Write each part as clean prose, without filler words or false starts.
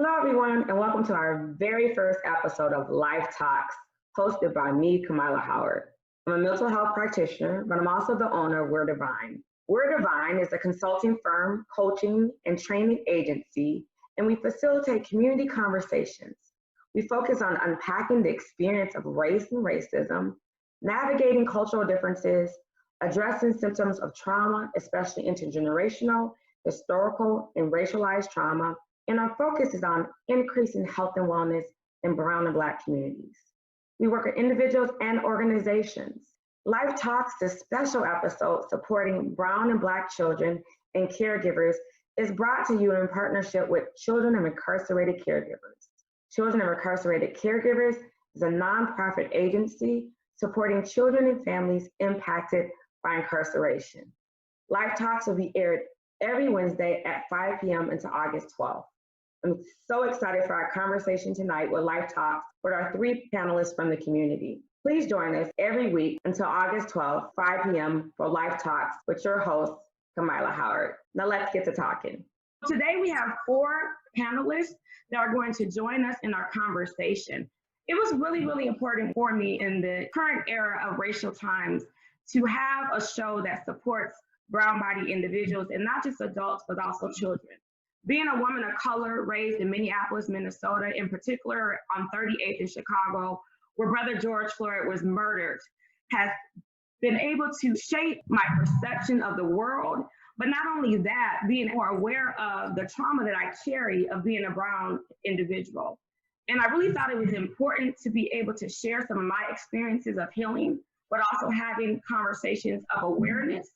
Hello, everyone, and welcome to our very first episode of Life Talks, hosted by me, Kamila Howard. I'm a mental health practitioner, but I'm also the owner of We're Divine. We're Divine is a consulting firm, coaching, and training agency, and we facilitate community conversations. We focus on unpacking the experience of race and racism, navigating cultural differences, addressing symptoms of trauma, especially intergenerational, historical, and racialized trauma, and our focus is on increasing health and wellness in Brown and Black communities. We work with individuals and organizations. Life Talks, this special episode supporting Brown and Black children and caregivers, is brought to you in partnership with Children of Incarcerated Caregivers. Children of Incarcerated Caregivers is a nonprofit agency supporting children and families impacted by incarceration. Life Talks will be aired every Wednesday at 5 p.m. until August 12th. I'm so excited for our conversation tonight with Life Talks with our three panelists from the community. Please join us every week until August 12th, 5 p.m. for Life Talks with your host, Kamila Howard. Now let's get to talking. Today we have four panelists that are going to join us in our conversation. It was really important for me in the current era of racial times to have a show that supports brown-bodied individuals, and not just adults, but also children. Being a woman of color raised in Minneapolis, Minnesota, in particular on 38th in Chicago, where Brother George Floyd was murdered, has been able to shape my perception of the world. But not only that, being more aware of the trauma that I carry of being a brown individual. And I really thought it was important to be able to share some of my experiences of healing, but also having conversations of awareness,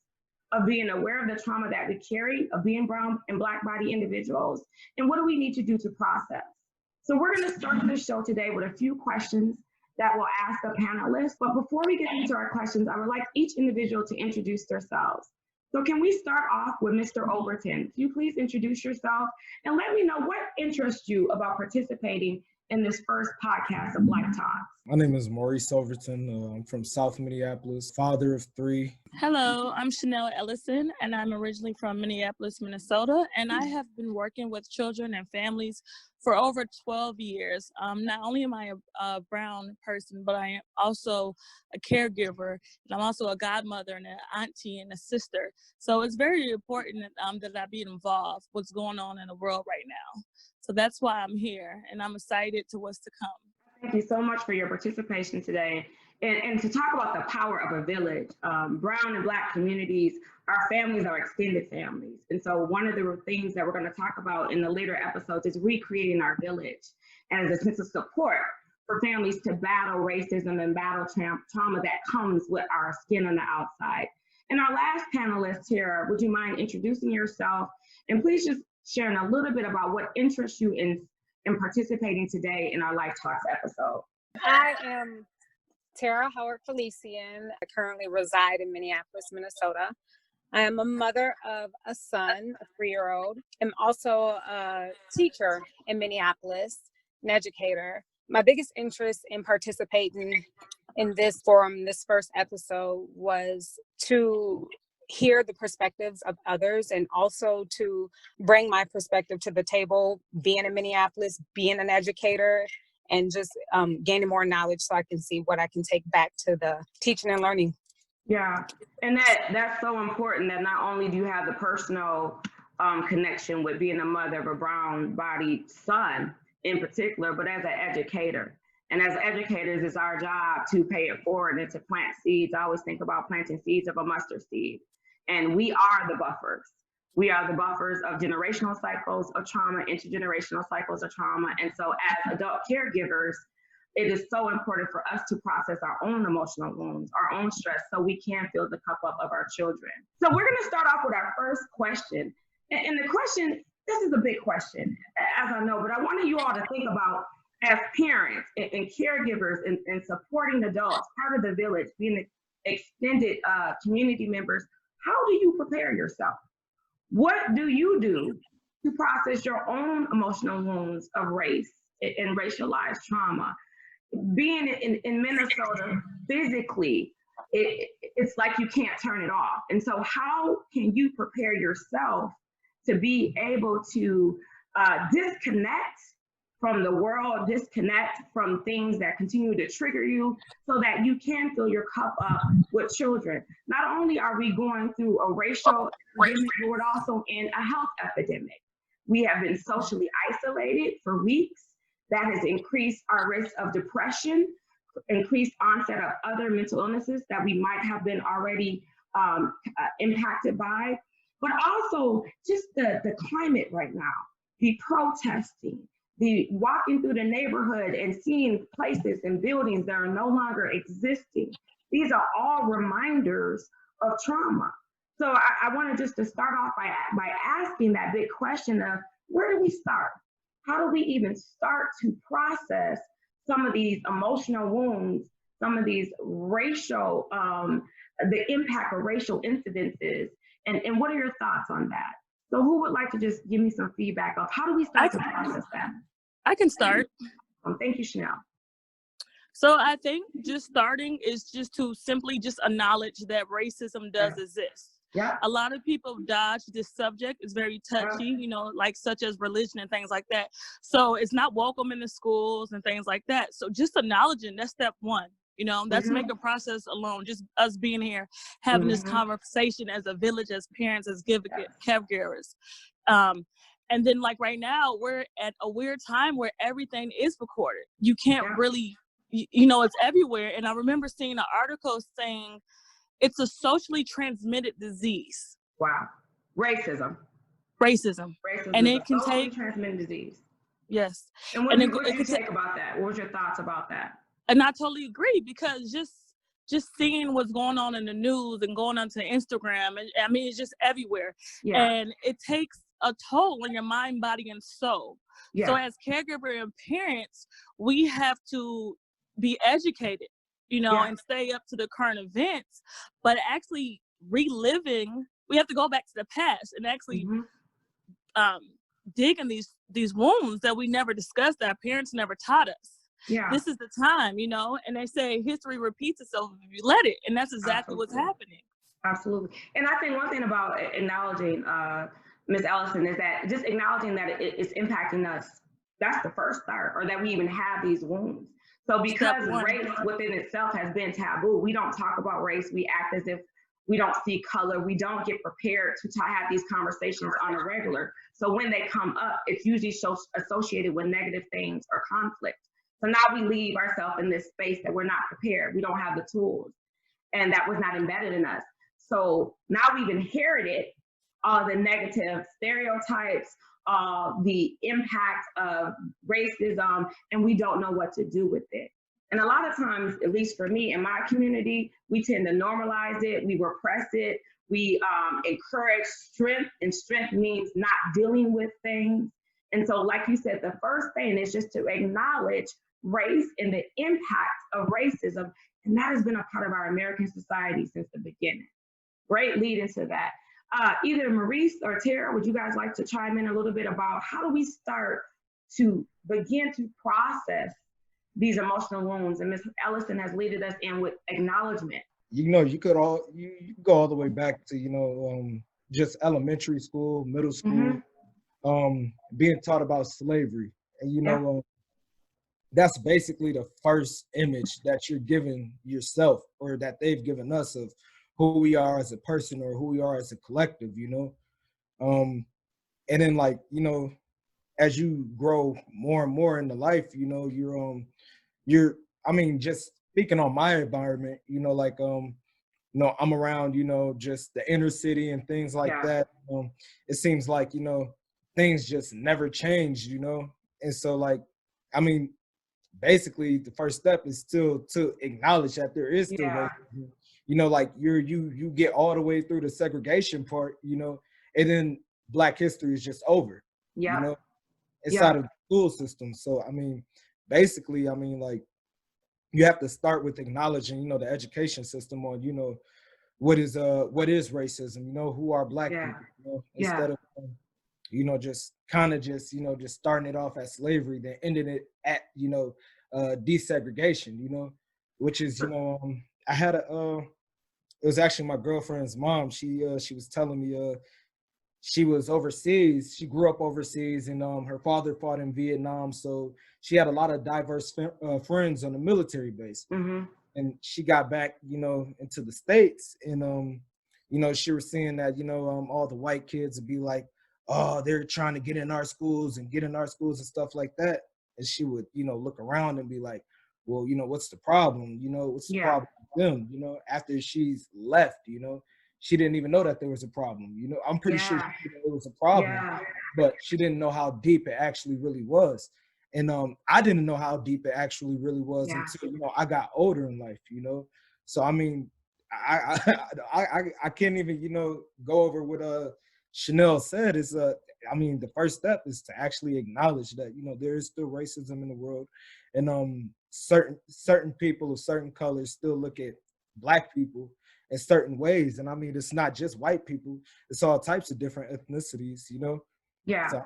of being aware of the trauma that we carry, of being brown and black body individuals, and what do we need to do to process. So we're gonna start the show today with a few questions that we'll ask the panelists. But before we get into our questions, I would like each individual to introduce themselves. So can we start off with Mr. Overton? Can you please introduce yourself and let me know what interests you about participating in this first podcast of Life Talks? My name is Maurice Overton. I'm from South Minneapolis, father of three. Hello, I'm Chanel Ellison, and I'm originally from Minneapolis, Minnesota, and I have been working with children and families for over 12 years. Not only am I a brown person, but I am also a caregiver, and I'm also a godmother and an auntie and a sister. So it's very important that I be involved with what's going on in the world right now. So that's why I'm here, and I'm excited to what's to come. Thank you so much for your participation today. And to talk about the power of a village, brown and black communities, our families are extended families. And so one of the things that we're going to talk about in the later episodes is recreating our village as a sense of support for families to battle racism and battle trauma that comes with our skin on the outside. And our last panelist here, would you mind introducing yourself? And please just sharing a little bit about what interests you in participating today in our Life Talks episode. I am Tara Howard Felician. I currently reside in Minneapolis, Minnesota. I am a mother of a son, a 3-year-old. I'm also a teacher in Minneapolis, an educator. My biggest interest in participating in this forum, this first episode, was to hear the perspectives of others and also to bring my perspective to the table, being in Minneapolis, being an educator, and just gaining more knowledge so I can see what I can take back to the teaching and learning. Yeah, and that's so important that not only do you have the personal connection with being a mother of a brown-bodied son in particular, but as an educator. And as educators, it's our job to pay it forward and to plant seeds. I always think about planting seeds of a mustard seed. And we are the buffers. We are the buffers of generational cycles of trauma, intergenerational cycles of trauma. And so as adult caregivers, it is so important for us to process our own emotional wounds, our own stress, so we can fill the cup up of our children. So we're gonna start off with our first question. And the question, this is a big question, as I know, but I wanted you all to think about, as parents and caregivers and supporting adults, part of the village, being extended community members, how do you prepare yourself? What do you do to process your own emotional wounds of race and racialized trauma? Being in Minnesota, physically, it's like you can't turn it off. And so how can you prepare yourself to be able to disconnect from the world, disconnect from things that continue to trigger you so that you can fill your cup up with children. Not only are we going through a racial epidemic, but we're also in a health epidemic. We have been socially isolated for weeks. That has increased our risk of depression, increased onset of other mental illnesses that we might have been already impacted by, but also just the climate right now, the protesting, the walking through the neighborhood and seeing places and buildings that are no longer existing. These are all reminders of trauma. So I wanted just to start off by asking that big question of where do we start? How do we even start to process some of these emotional wounds, some of these racial, the impact of racial incidences, and what are your thoughts on that? So who would like to just give me some feedback of how do we start to process that? I can start. Thank you, Chanel. So I think just starting is just to simply just acknowledge that racism does exist. Yeah. A lot of people dodge this subject. It's very touchy, you know, like such as religion and things like that. So it's not welcome in the schools and things like that. So just acknowledging, that's step one. You know, that's make a process alone. Just us being here, having this conversation as a village, as parents, as caregivers. And then like right now, we're at a weird time where everything is recorded. You can't really, you know, it's everywhere. And I remember seeing an article saying it's a socially transmitted disease. Wow. Racism. And it can take transmitted disease. Yes. And what did you take about that? What was your thoughts about that? And I totally agree, because just seeing what's going on in the news and going onto Instagram, and I mean, it's just everywhere. Yeah. And it takes a toll on your mind, body, and soul. Yeah. So as caregiver and parents, we have to be educated, you know, and stay up to the current events, but actually reliving, we have to go back to the past and actually dig in these wounds that we never discussed, that our parents never taught us. Yeah. This is the time, you know, and they say history repeats itself if you let it. And that's exactly what's happening. Absolutely. And I think one thing about acknowledging, Ms. Ellison, is that just acknowledging that it's impacting us. That's the first start, or that we even have these wounds. So because race within itself has been taboo, we don't talk about race. We act as if we don't see color. We don't get prepared to have these conversations on a regular. So when they come up, it's usually associated with negative things or conflict. So now we leave ourselves in this space that we're not prepared. We don't have the tools, and that was not embedded in us. So now we've inherited all the negative stereotypes, the impact of racism, and we don't know what to do with it. And a lot of times, at least for me in my community, we tend to normalize it, we repress it, we encourage strength, and strength means not dealing with things. And so, like you said, the first thing is just to acknowledge race and the impact of racism, and that has been a part of our American society since the beginning. Great lead into that. Either Maurice or Tara, would you guys like to chime in a little bit about how do we start to begin to process these emotional wounds? And Ms. Ellison has leaded us in with acknowledgement. You know, you could go all the way back to, you know, just elementary school, middle school, being taught about slavery. And, you know, that's basically the first image that you're giving yourself, or that they've given us, of who we are as a person or who we are as a collective, you know? And then, like, you know, as you grow more and more into life, you know, you're, I mean, just speaking on my environment, you know, like, you know, I'm around, you know, just the inner city and things like that. It seems like, you know, things just never change, you know? And so, like, I mean, basically the first step is still to acknowledge that there is still racism. You know, like you get all the way through the segregation part, you know, and then Black history is just over, you know, inside of the school system. So, I mean, basically, I mean, like, you have to start with acknowledging, you know, the education system on, you know, what is racism, you know, who are Black people, you know, instead of, you know, just kind of just, you know, just starting it off as slavery, then ending it at, you know, desegregation, you know, which is, you know, I had it was actually my girlfriend's mom. She was telling me, she was overseas. She grew up overseas, and her father fought in Vietnam, so she had a lot of diverse friends on the military base. Mm-hmm. And she got back, you know, into the States, and you know, she was seeing that, you know, all the white kids would be like, oh, they're trying to get in our schools and get in our schools and stuff like that. And she would, you know, look around and be like, well, you know, what's the problem? You know, what's the problem with them? You know, after she's left, you know, she didn't even know that there was a problem. You know, I'm pretty sure she knew there was a problem, but she didn't know how deep it actually really was. And I didn't know how deep it actually really was until, you know, I got older in life, you know. So I mean, I can't even, you know, go over what Chanel said. Is I mean, the first step is to actually acknowledge that, you know, there is still racism in the world, and certain people of certain colors still look at Black people in certain ways. And I mean, it's not just white people; it's all types of different ethnicities, you know. So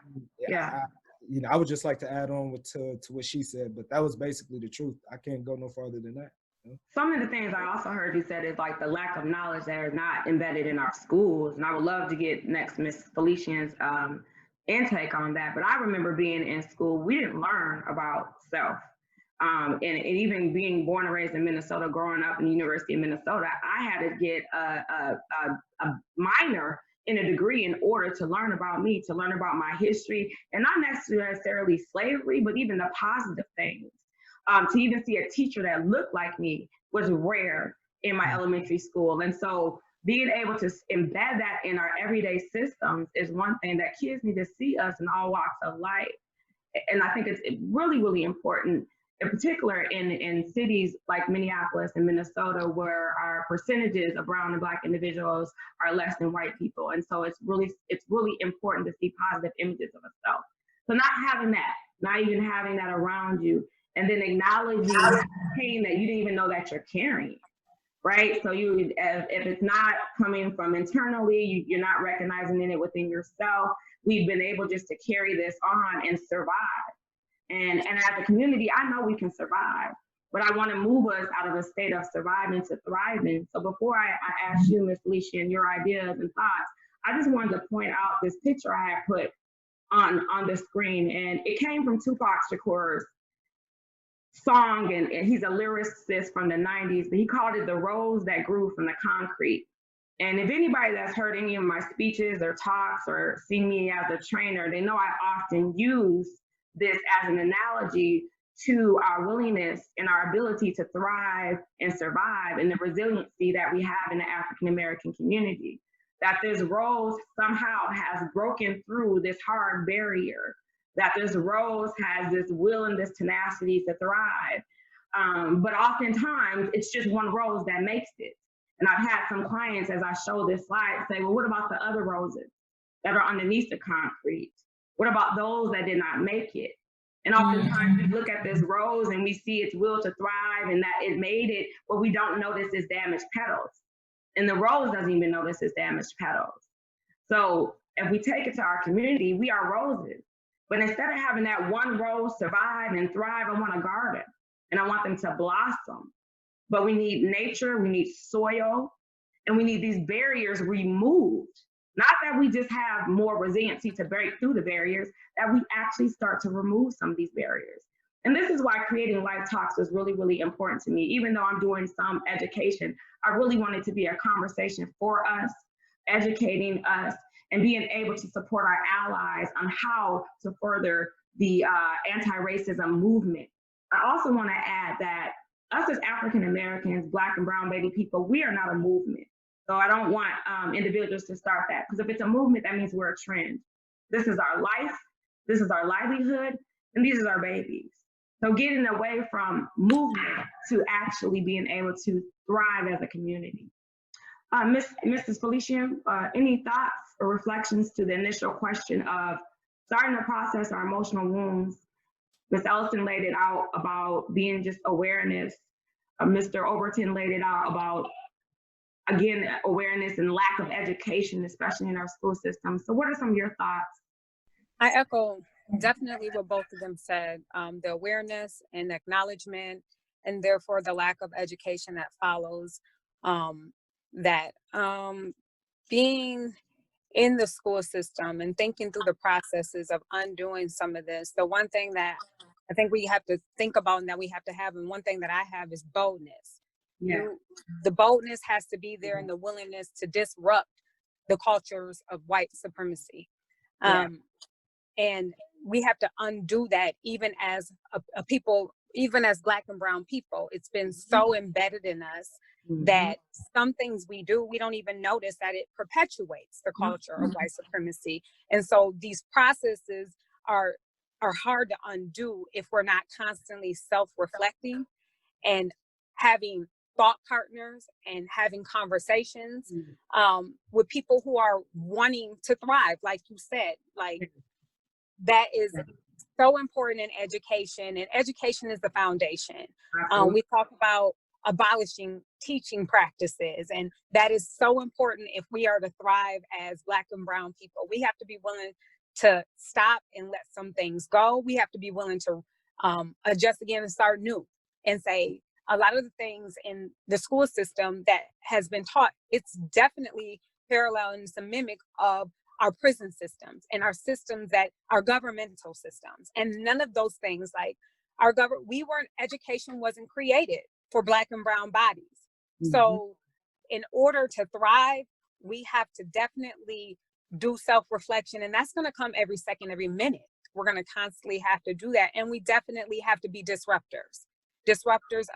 you know, I would just like to add on to what she said, but that was basically the truth. I can't go no farther than that. You know? Some of the things I also heard you said is like the lack of knowledge that are not embedded in our schools. And I would love to get next Miss Felician's intake on that. But I remember being in school, we didn't learn about self. And even being born and raised in Minnesota, growing up in the University of Minnesota, I had to get a minor in a degree in order to learn about me, to learn about my history, and not necessarily slavery, but even the positive things. To even see a teacher that looked like me was rare in my elementary school. And so being able to embed that in our everyday systems is one thing that kids need to see us in all walks of life. And I think it's really, really important, in particular in cities like Minneapolis and Minnesota, where our percentages of brown and Black individuals are less than white people. And so it's really important to see positive images of self. So not having that, not even having that around you, and then acknowledging pain that you didn't even know that you're carrying, right? So if it's not coming from internally, you're not recognizing it within yourself. We've been able just to carry this on and survive. And as a community, I know we can survive, but I want to move us out of a state of surviving to thriving. So before I ask you, Ms. Felicia, your ideas and thoughts, I just wanted to point out this picture I had put on the screen, and it came from Tupac Shakur's song, and he's a lyricist from the 90s, but he called it The Rose That Grew from the Concrete. And if anybody that's heard any of my speeches or talks or seen me as a trainer, they know I often use this as an analogy to our willingness and our ability to thrive and survive, and the resiliency that we have in the African American community. That this rose somehow has broken through this hard barrier, that this rose has this will and this tenacity to thrive. But oftentimes it's just one rose that makes it. And I've had some clients, as I show this slide, say, well, what about the other roses that are underneath the concrete? What about those that did not make it? And oftentimes we look at this rose and we see its will to thrive and that it made it, but we don't notice its damaged petals. And the rose doesn't even notice its damaged petals. So if we take it to our community, we are roses. But instead of having that one rose survive and thrive, I want a garden and I want them to blossom. But we need nature, we need soil, and we need these barriers removed. Not that we just have more resiliency to break through the barriers, that we actually start to remove some of these barriers. And this is why creating Life Talks was really, really important to me. Even though I'm doing some education, I really wanted to be a conversation for us, educating us, and being able to support our allies on how to further the anti-racism movement. I also want to add that us as African Americans, Black and brown-bodied people, we are not a movement. So I don't want individuals to start that, because if it's a movement, that means we're a trend. This is our life, this is our livelihood, and these are our babies. So getting away from movement to actually being able to thrive as a community. Mrs. Felicia, any thoughts or reflections to the initial question of starting to process our emotional wounds? Ms. Ellison laid it out about being just awareness. Mr. Overton laid it out about, again, awareness and lack of education, especially in our school system. So what are some of your thoughts? I echo definitely what both of them said, the awareness and acknowledgement, and therefore the lack of education that follows that. Being in the school system and thinking through the processes of undoing some of this, the one thing that I think we have to think about and that we have to have, and one thing that I have, is boldness. The boldness has to be there, and the willingness to disrupt the cultures of white supremacy. And we have to undo that, even as a people, even as Black and brown people. It's been so embedded in us that some things we do, we don't even notice that it perpetuates the culture of white supremacy. And so these processes are hard to undo if we're not constantly self-reflecting and having thought partners and having conversations with people who are wanting to thrive, like you said. Like, that is so important in education, and education is the foundation. We talk about abolishing teaching practices, and that is so important if we are to thrive as Black and brown people. We have to be willing to stop and let some things go. We have to be willing to adjust again and start new, and say, a lot of the things in the school system that has been taught, it's definitely parallel and it's a mimic of our prison systems and our systems that are governmental systems. And none of those things, like education wasn't created for Black and brown bodies. So in order to thrive, we have to definitely do self-reflection, and that's going to come every second, every minute. We're going to constantly have to do that. And we definitely have to be disruptors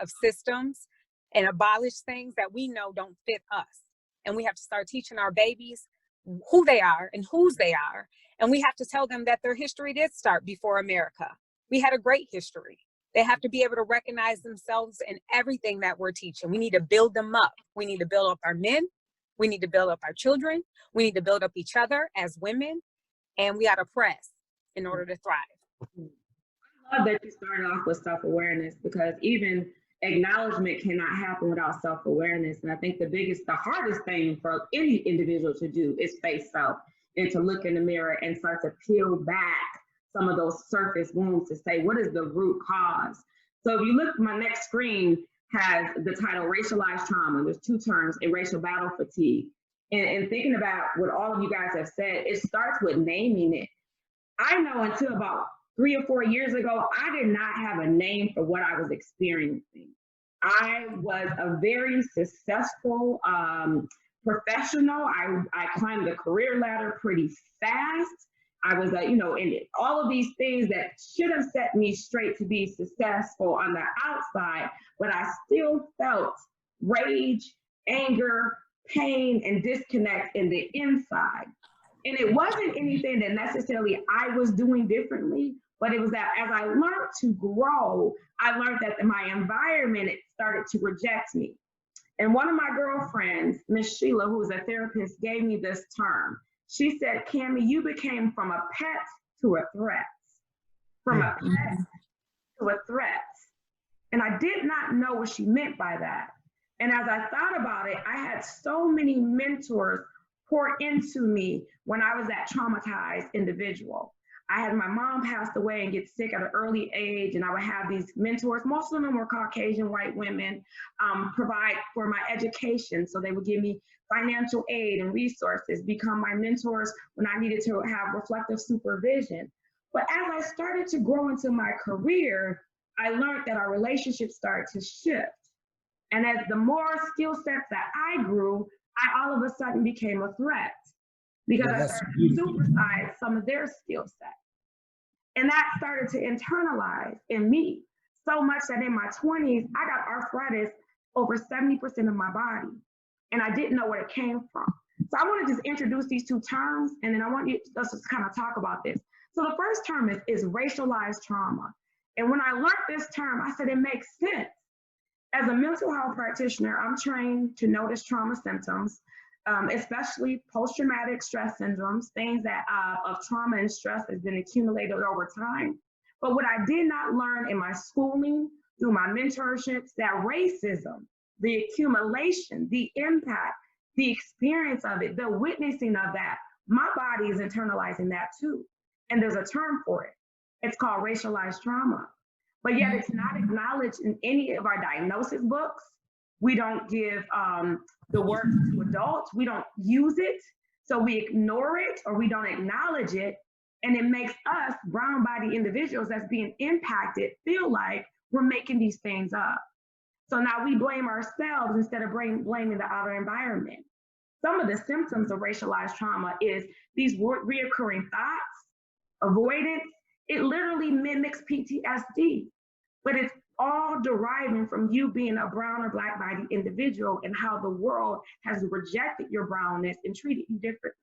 of systems, and abolish things that we know don't fit us. And we have to start teaching our babies who they are and whose they are. And we have to tell them that their history did start before America. We had a great history. They have to be able to recognize themselves in everything that we're teaching. We need to build them up. We need to build up our men. We need to build up our children. We need to build up each other as women. And we got to press in order to thrive. I love that you started off with self-awareness, because even acknowledgement cannot happen without self-awareness. And I think the hardest thing for any individual to do is face self, and to look in the mirror and start to peel back some of those surface wounds to say, what is the root cause? So if you look, my next screen has the title Racialized Trauma. There's two terms, and racial battle fatigue. And thinking about what all of you guys have said, it starts with naming it. I know until about 3 or 4 years ago, I did not have a name for what I was experiencing. I was a very successful professional. I climbed the career ladder pretty fast. I was, in all of these things that should have set me straight to be successful on the outside, but I still felt rage, anger, pain, and disconnect in the inside. And it wasn't anything that necessarily I was doing differently, but it was that as I learned to grow, I learned that my environment, it started to reject me. And one of my girlfriends, Miss Sheila, who was a therapist, gave me this term. She said, Cammie, you became from a pet to a threat. From a pet to a threat. And I did not know what she meant by that. And as I thought about it, I had so many mentors pour into me when I was that traumatized individual. I had my mom passed away and get sick at an early age, and I would have these mentors. Most of them were Caucasian white women, provide for my education. So they would give me financial aid and resources, become my mentors when I needed to have reflective supervision. But as I started to grow into my career, I learned that our relationships started to shift. And as the more skill sets that I grew, I all of a sudden became a threat, because I started to supersize some of their skill sets. And that started to internalize in me so much that in my 20s, I got arthritis over 70% of my body. And I didn't know where it came from. So I want to just introduce these two terms, and then I want us to kind of talk about this. So the first term is racialized trauma. And when I learned this term, I said, it makes sense. As a mental health practitioner, I'm trained to notice trauma symptoms, especially post-traumatic stress syndromes, things that of trauma and stress has been accumulated over time. But what I did not learn in my schooling, through my mentorships, that racism, the accumulation, the impact, the experience of it, the witnessing of that, my body is internalizing that too. And there's a term for it. It's called racialized trauma. But yet it's not acknowledged in any of our diagnosis books. We don't give the words to adults. We don't use it. So we ignore it or we don't acknowledge it. And it makes us, brown-bodied individuals that's being impacted, feel like we're making these things up. So now we blame ourselves instead of blaming the outer environment. Some of the symptoms of racialized trauma is these reoccurring thoughts, avoidance. It literally mimics PTSD, but it's all deriving from you being a brown or black-bodied individual and how the world has rejected your brownness and treated you differently.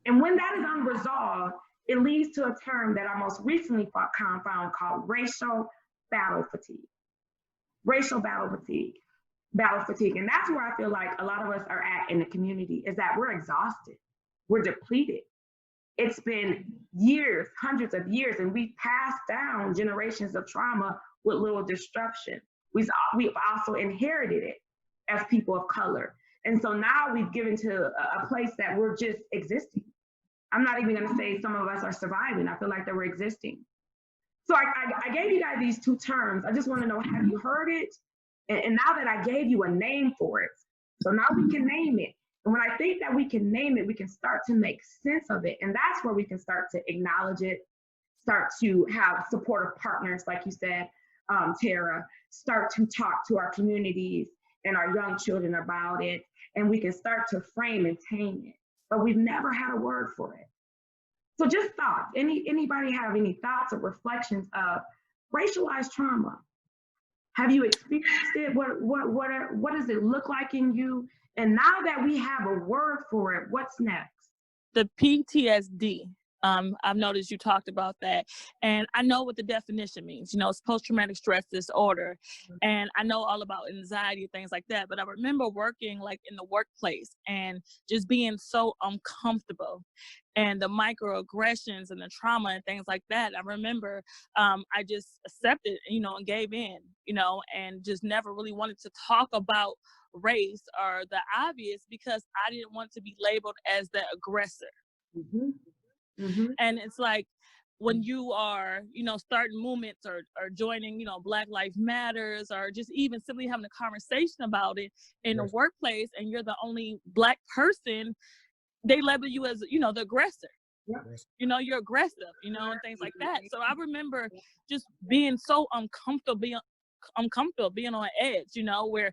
And when that is unresolved, it leads to a term that I most recently found called racial battle fatigue. Racial battle fatigue. And that's where I feel like a lot of us are at in the community, is that we're exhausted, we're depleted. It's been years, hundreds of years, and we've passed down generations of trauma with little disruption. We've also inherited it as people of color. And so now we've given to a place that we're just existing. I'm not even gonna say some of us are surviving. I feel like that we're existing. So I gave you guys these two terms. I just wanna know, have you heard it? And now that I gave you a name for it, so now we can name it. And when I think that we can name it, we can start to make sense of it. And that's where we can start to acknowledge it, start to have supportive partners, like you said, Tara, start to talk to our communities and our young children about it. And we can start to frame and tame it. But we've never had a word for it. So just thoughts. Anybody have any thoughts or reflections of racialized trauma? Have you experienced it? What does it look like in you? And now that we have a word for it, what's next? The PTSD. I've noticed you talked about that, and I know what the definition means. You know, it's post-traumatic stress disorder, and I know all about anxiety, things like that. But I remember working like in the workplace and just being so uncomfortable, and the microaggressions and the trauma and things like that. I remember I just accepted, you know, and gave in, you know, and just never really wanted to talk about race or the obvious because I didn't want to be labeled as the aggressor. Mm-hmm. Mm-hmm. And it's like when you are, you know, starting movements or joining, you know, Black Lives Matters or just even simply having a conversation about it in the workplace and you're the only Black person, they label you as, you know, the aggressor. You know, you're aggressive, you know, and things like that. So I remember just being so uncomfortable being on edge, you know, where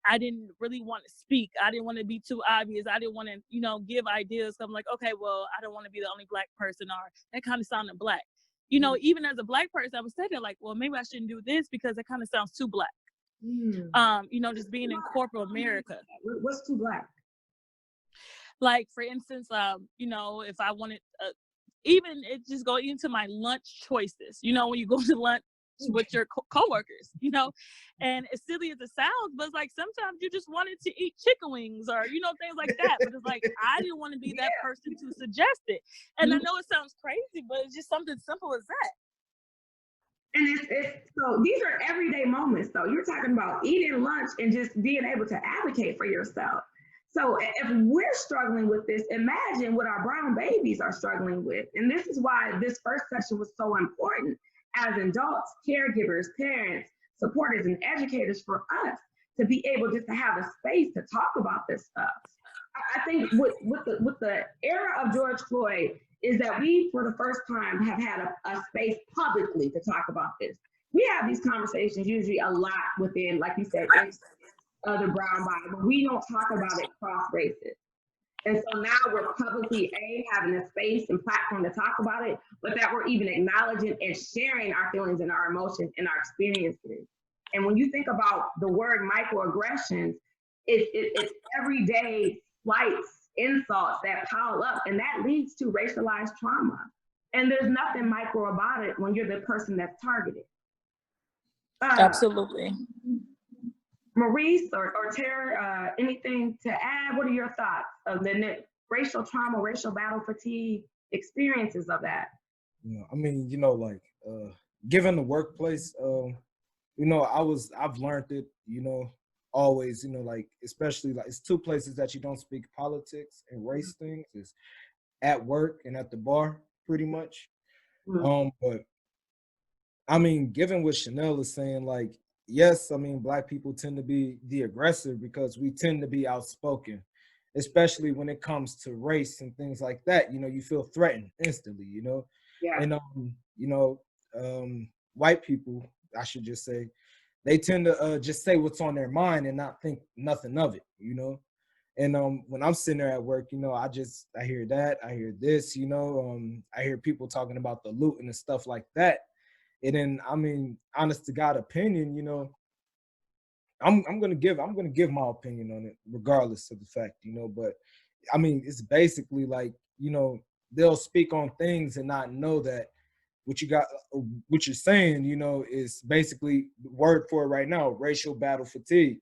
I didn't really want to speak. I didn't want to be too obvious. I didn't want to, you know, give ideas. I'm like, okay, well, I don't want to be the only Black person, or that kind of sounded Black. You know, even as a Black person, I was sitting there like, well, maybe I shouldn't do this because it kind of sounds too Black. You know, just being in corporate America. What's too Black? Like, for instance, you know, if I wanted, even it just go into my lunch choices. You know, when you go to lunch with your coworkers, you know, and as silly as it sounds, but it's like sometimes you just wanted to eat chicken wings or, you know, things like that. But it's like, I didn't want to be that person to suggest it. And I know it sounds crazy, but it's just something simple as that. And it's so these are everyday moments though. You're talking about eating lunch and just being able to advocate for yourself. So if we're struggling with this, imagine what our brown babies are struggling with. And this is why this first session was so important as adults, caregivers, parents, supporters, and educators for us to be able just to have a space to talk about this stuff. I think with the era of George Floyd is that we, for the first time, have had a space publicly to talk about this. We have these conversations usually a lot within, like you said, other brown body, but we don't talk about it cross races. And so now we're publicly having a space and platform to talk about it, but that we're even acknowledging and sharing our feelings and our emotions and our experiences. And when you think about the word microaggressions, it's everyday slights, insults that pile up, and that leads to racialized trauma. And there's nothing micro about it when you're the person that's targeted. Absolutely. Maurice or Tara, anything to add? What are your thoughts of the racial trauma, racial battle fatigue, experiences of that? Yeah, I mean, you know, like given the workplace, you know, I've learned it, you know, always, you know, like especially like it's two places that you don't speak politics and race things is at work and at the bar, pretty much. But I mean, given what Chanel is saying, like, yes, I mean, Black people tend to be the aggressor because we tend to be outspoken. especially when it comes to race and things like that. You know, you feel threatened instantly, you know. Yeah. And you know, white people, I should just say, they tend to just say what's on their mind and not think nothing of it, you know. And when I'm sitting there at work, you know, I hear that, I hear this, you know, I hear people talking about the looting and stuff like that. And then, I mean, honest to God opinion, you know, I'm gonna give my opinion on it, regardless of the fact, you know. But I mean, it's basically like, you know, they'll speak on things and not know that what you're saying, you know, is basically the word for it right now, racial battle fatigue.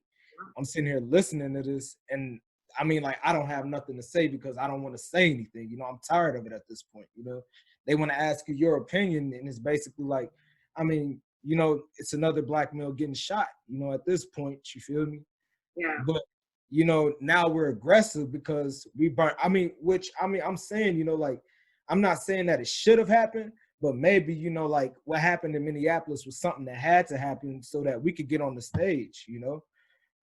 I'm sitting here listening to this, and I mean, like, I don't have nothing to say because I don't want to say anything. You know, I'm tired of it at this point. You know, they want to ask you your opinion, and it's basically like, I mean, you know, it's another black male getting shot. You know, at this point, you feel me? Yeah. But you know, now we're aggressive because we burn. I mean, I'm saying, you know, like, I'm not saying that it should have happened, but maybe, you know, like what happened in Minneapolis was something that had to happen so that we could get on the stage, you know.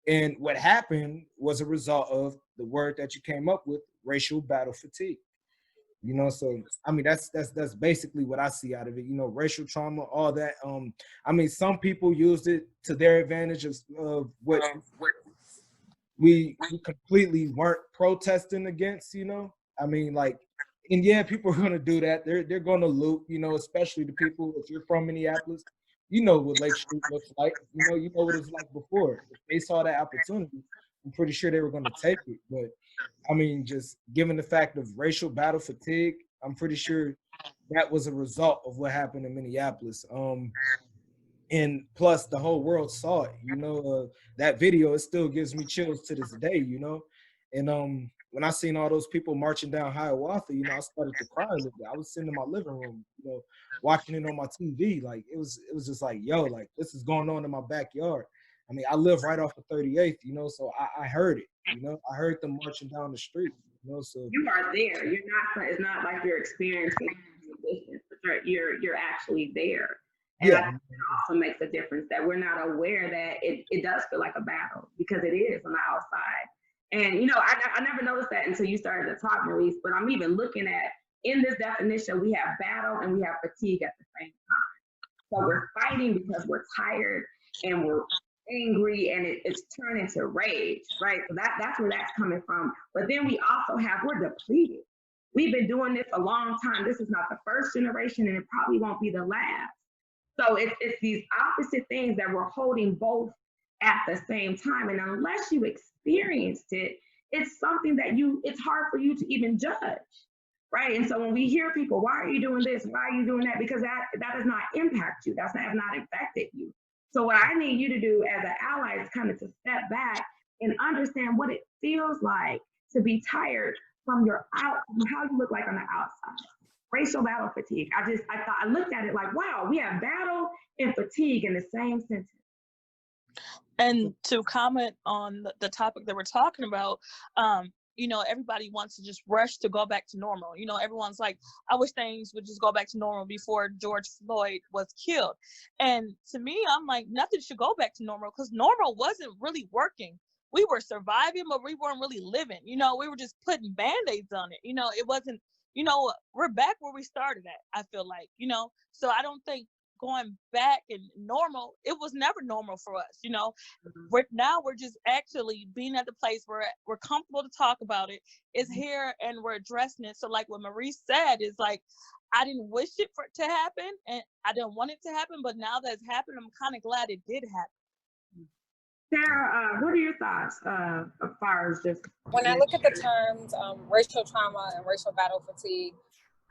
And what happened was a result of the word that you came up with, racial battle fatigue. You know, so I mean, that's basically what I see out of it. You know, racial trauma, all that. I mean, some people used it to their advantage of what we completely weren't protesting against. You know, I mean, like, and yeah, people are gonna do that. They're gonna loot. You know, especially the people, if you're from Minneapolis, you know what Lake Street looks like. You know what it was like before. If they saw that opportunity, I'm pretty sure they were going to take it. But I mean, just given the fact of racial battle fatigue, I'm pretty sure that was a result of what happened in Minneapolis. And plus, the whole world saw it. You know, that video, it still gives me chills to this day. You know, and when I seen all those people marching down Hiawatha, you know, I started to cry a little bit. I was sitting in my living room, you know, watching it on my TV. Like, it was just like, yo, like, this is going on in my backyard. I mean, I live right off of 38th, you know, so I heard it, you know, I heard them marching down the street, you know, so. You are there. You're not, it's not like you're experiencing distance, but you're actually there. And Yeah. I think it also makes a difference that we're not aware that it does feel like a battle, because it is on the outside. And, you know, I never noticed that until you started to talk, Maurice, but I'm even looking at, in this definition, we have battle and we have fatigue at the same time. So we're fighting because we're tired and we're angry, and it's turned into rage, right? So that's where that's coming from. But then we also we're depleted. We've been doing this a long time. This is not the first generation, and it probably won't be the last. So it's these opposite things that we're holding both at the same time. And unless you experienced it, it's something that it's hard for you to even judge, right? And so when we hear people, why are you doing this? Why are you doing that? Because that does not impact you. That has not affected you. So what I need you to do as an ally is kind of to step back and understand what it feels like to be tired from how you look like on the outside. Racial battle fatigue. I looked at it like, wow, we have battle and fatigue in the same sentence. And to comment on the topic that we're talking about, you know, everybody wants to just rush to go back to normal. You know, everyone's like, I wish things would just go back to normal before George Floyd was killed. And to me, I'm like, nothing should go back to normal, because normal wasn't really working. We were surviving, but we weren't really living. You know, we were just putting Band-Aids on it. You know, it wasn't, you know, we're back where we started at, I feel like, you know. So I don't think going back and normal, it was never normal for us, you know. We're just actually being at the place where we're comfortable to talk about it. It's here and we're addressing it. So like what Maurice said is like, I didn't wish it for it to happen, and I didn't want it to happen, but now that it's happened, I'm kind of glad it did happen. Sarah, what are your thoughts as far as just... When I look at the terms racial trauma and racial battle fatigue,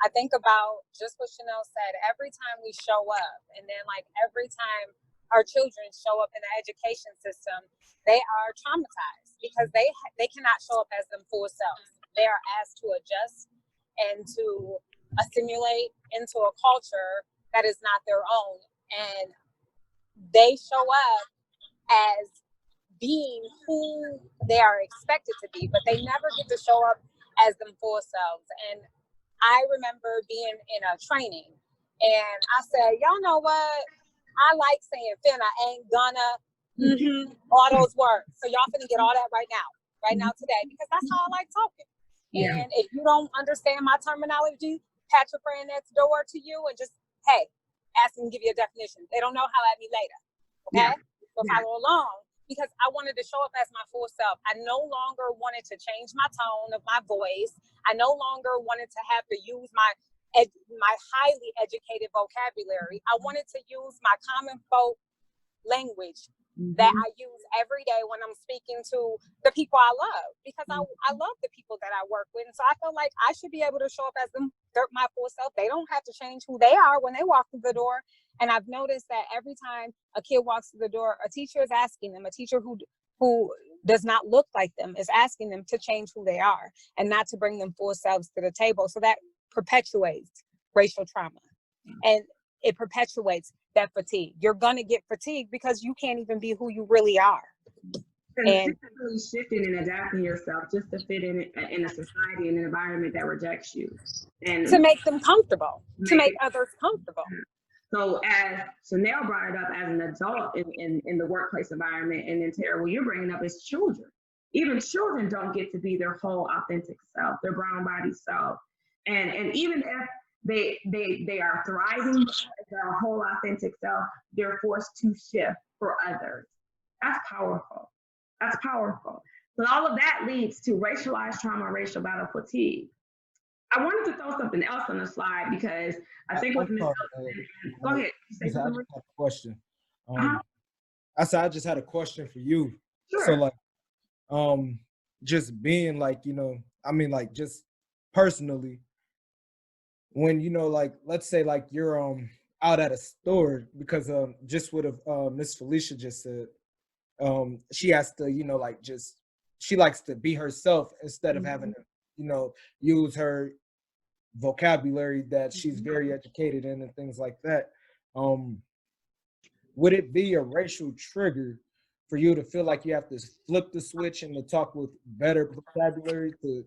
I think about just what Chanel said. Every time we show up, and then like every time our children show up in the education system, they are traumatized because they cannot show up as them full selves. They are asked to adjust and to assimilate into a culture that is not their own. And they show up as being who they are expected to be, but they never get to show up as them full selves. And I remember being in a training, and I said, y'all know what? I like saying finna, ain't gonna, all those words. So y'all finna get all that right now. right now today, because that's how I like talking. Yeah. And if you don't understand my terminology, pat your friend next door to you and just, hey, ask them to give you a definition. They don't know how at me later. Okay? So follow along, because I wanted to show up as my full self. I no longer wanted to change my tone of my voice. I no longer wanted to have to use my highly educated vocabulary. I wanted to use my common folk language that I use every day when I'm speaking to the people I love, because I love the people that I work with. And so I feel like I should be able to show up as my full self. They don't have to change who they are when they walk through the door. And I've noticed that every time a kid walks through the door, a teacher is asking them, a teacher who does not look like them is asking them to change who they are and not to bring them full selves to the table. So that perpetuates racial trauma. And it perpetuates that fatigue. You're going to get fatigued because you can't even be who you really are. And really shifting and adapting yourself just to fit in a society and an environment that rejects you. And to make them comfortable, to make others comfortable. So as Chanel brought it up as an adult in the workplace environment, and then Tara, what you're bringing up is children. Even children don't get to be their whole authentic self, their brown-bodied self. And even if they are thriving as their whole authentic self, they're forced to shift for others. That's powerful. That's powerful. So all of that leads to racialized trauma, racial battle fatigue. I wanted to throw something else on the slide because I think with Ms. Go ahead. I just had a question. I said I just had a question for you. Sure. So like, just being like, I mean, like just personally, when like, let's say like you're out at a store, because just what Miss Felicia just said, she has to like she likes to be herself instead of having to use her vocabulary that she's very educated in and things like that. Would it be a racial trigger for you to feel like you have to flip the switch and to talk with better vocabulary to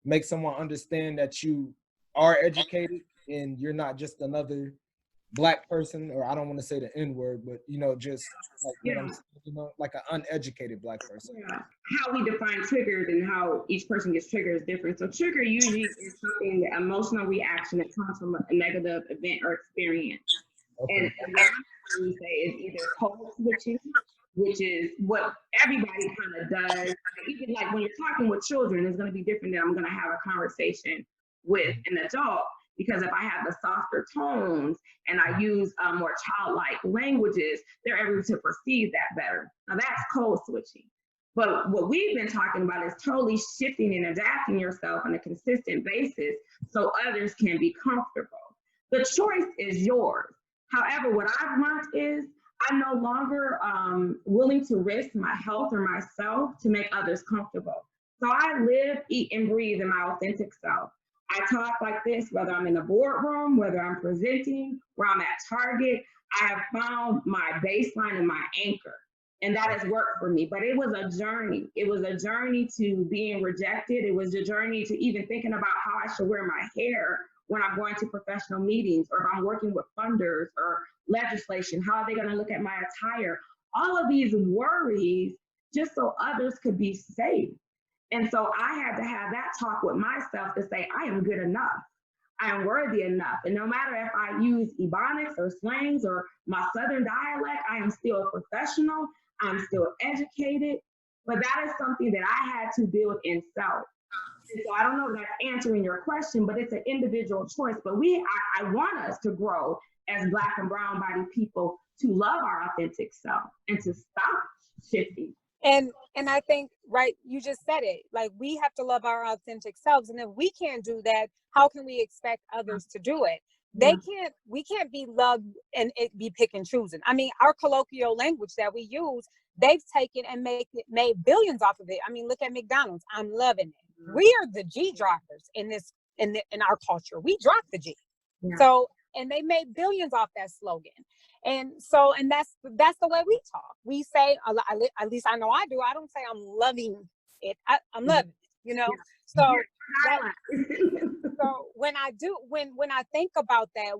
make someone understand that you are educated and you're not just another Black person, or I don't want to say the N word, but just like what I'm saying, like an uneducated Black person? Yeah. How we define triggers and how each person gets triggered is different. So trigger usually is something, the emotional reaction that comes from a negative event or experience. Okay. And what we say is either code switching, which is what everybody kind of does. Even like when you're talking with children, it's going to be different than I'm going to have a conversation with an adult. Because if I have the softer tones and I use more childlike languages, they're able to perceive that better. Now that's code switching. But what we've been talking about is totally shifting and adapting yourself on a consistent basis so others can be comfortable. The choice is yours. However, what I've learned is I'm no longer willing to risk my health or myself to make others comfortable. So I live, eat, and breathe in my authentic self. I talk like this, whether I'm in a boardroom, whether I'm presenting, where I'm at Target. I have found my baseline and my anchor, and that has worked for me. But it was a journey. It was a journey to being rejected. It was a journey to even thinking about how I should wear my hair when I'm going to professional meetings, or if I'm working with funders or legislation. How are they going to look at my attire? All of these worries, just so others could be safe. And so I had to have that talk with myself to say, I am good enough. I am worthy enough. And no matter if I use Ebonics or slangs or my Southern dialect, I am still a professional. I'm still educated. But that is something that I had to build in self. And so I don't know if that's answering your question, but it's an individual choice. But I want us to grow as Black and brown-bodied people to love our authentic self and to stop shifting. And I think, right, you just said it, like we have to love our authentic selves. And if we can't do that, how can we expect others to do it? We can't be loved and it be pick and choosing. I mean, our colloquial language that we use, they've taken and made billions off of it. I mean, look at McDonald's. I'm loving it. We are the G droppers in our culture. We drop the G. Yeah. So, and they made billions off that slogan. And so, and that's the way we talk. We say, at least I know I do. I don't say I'm loving it. I'm loving it, So, so when I think about that,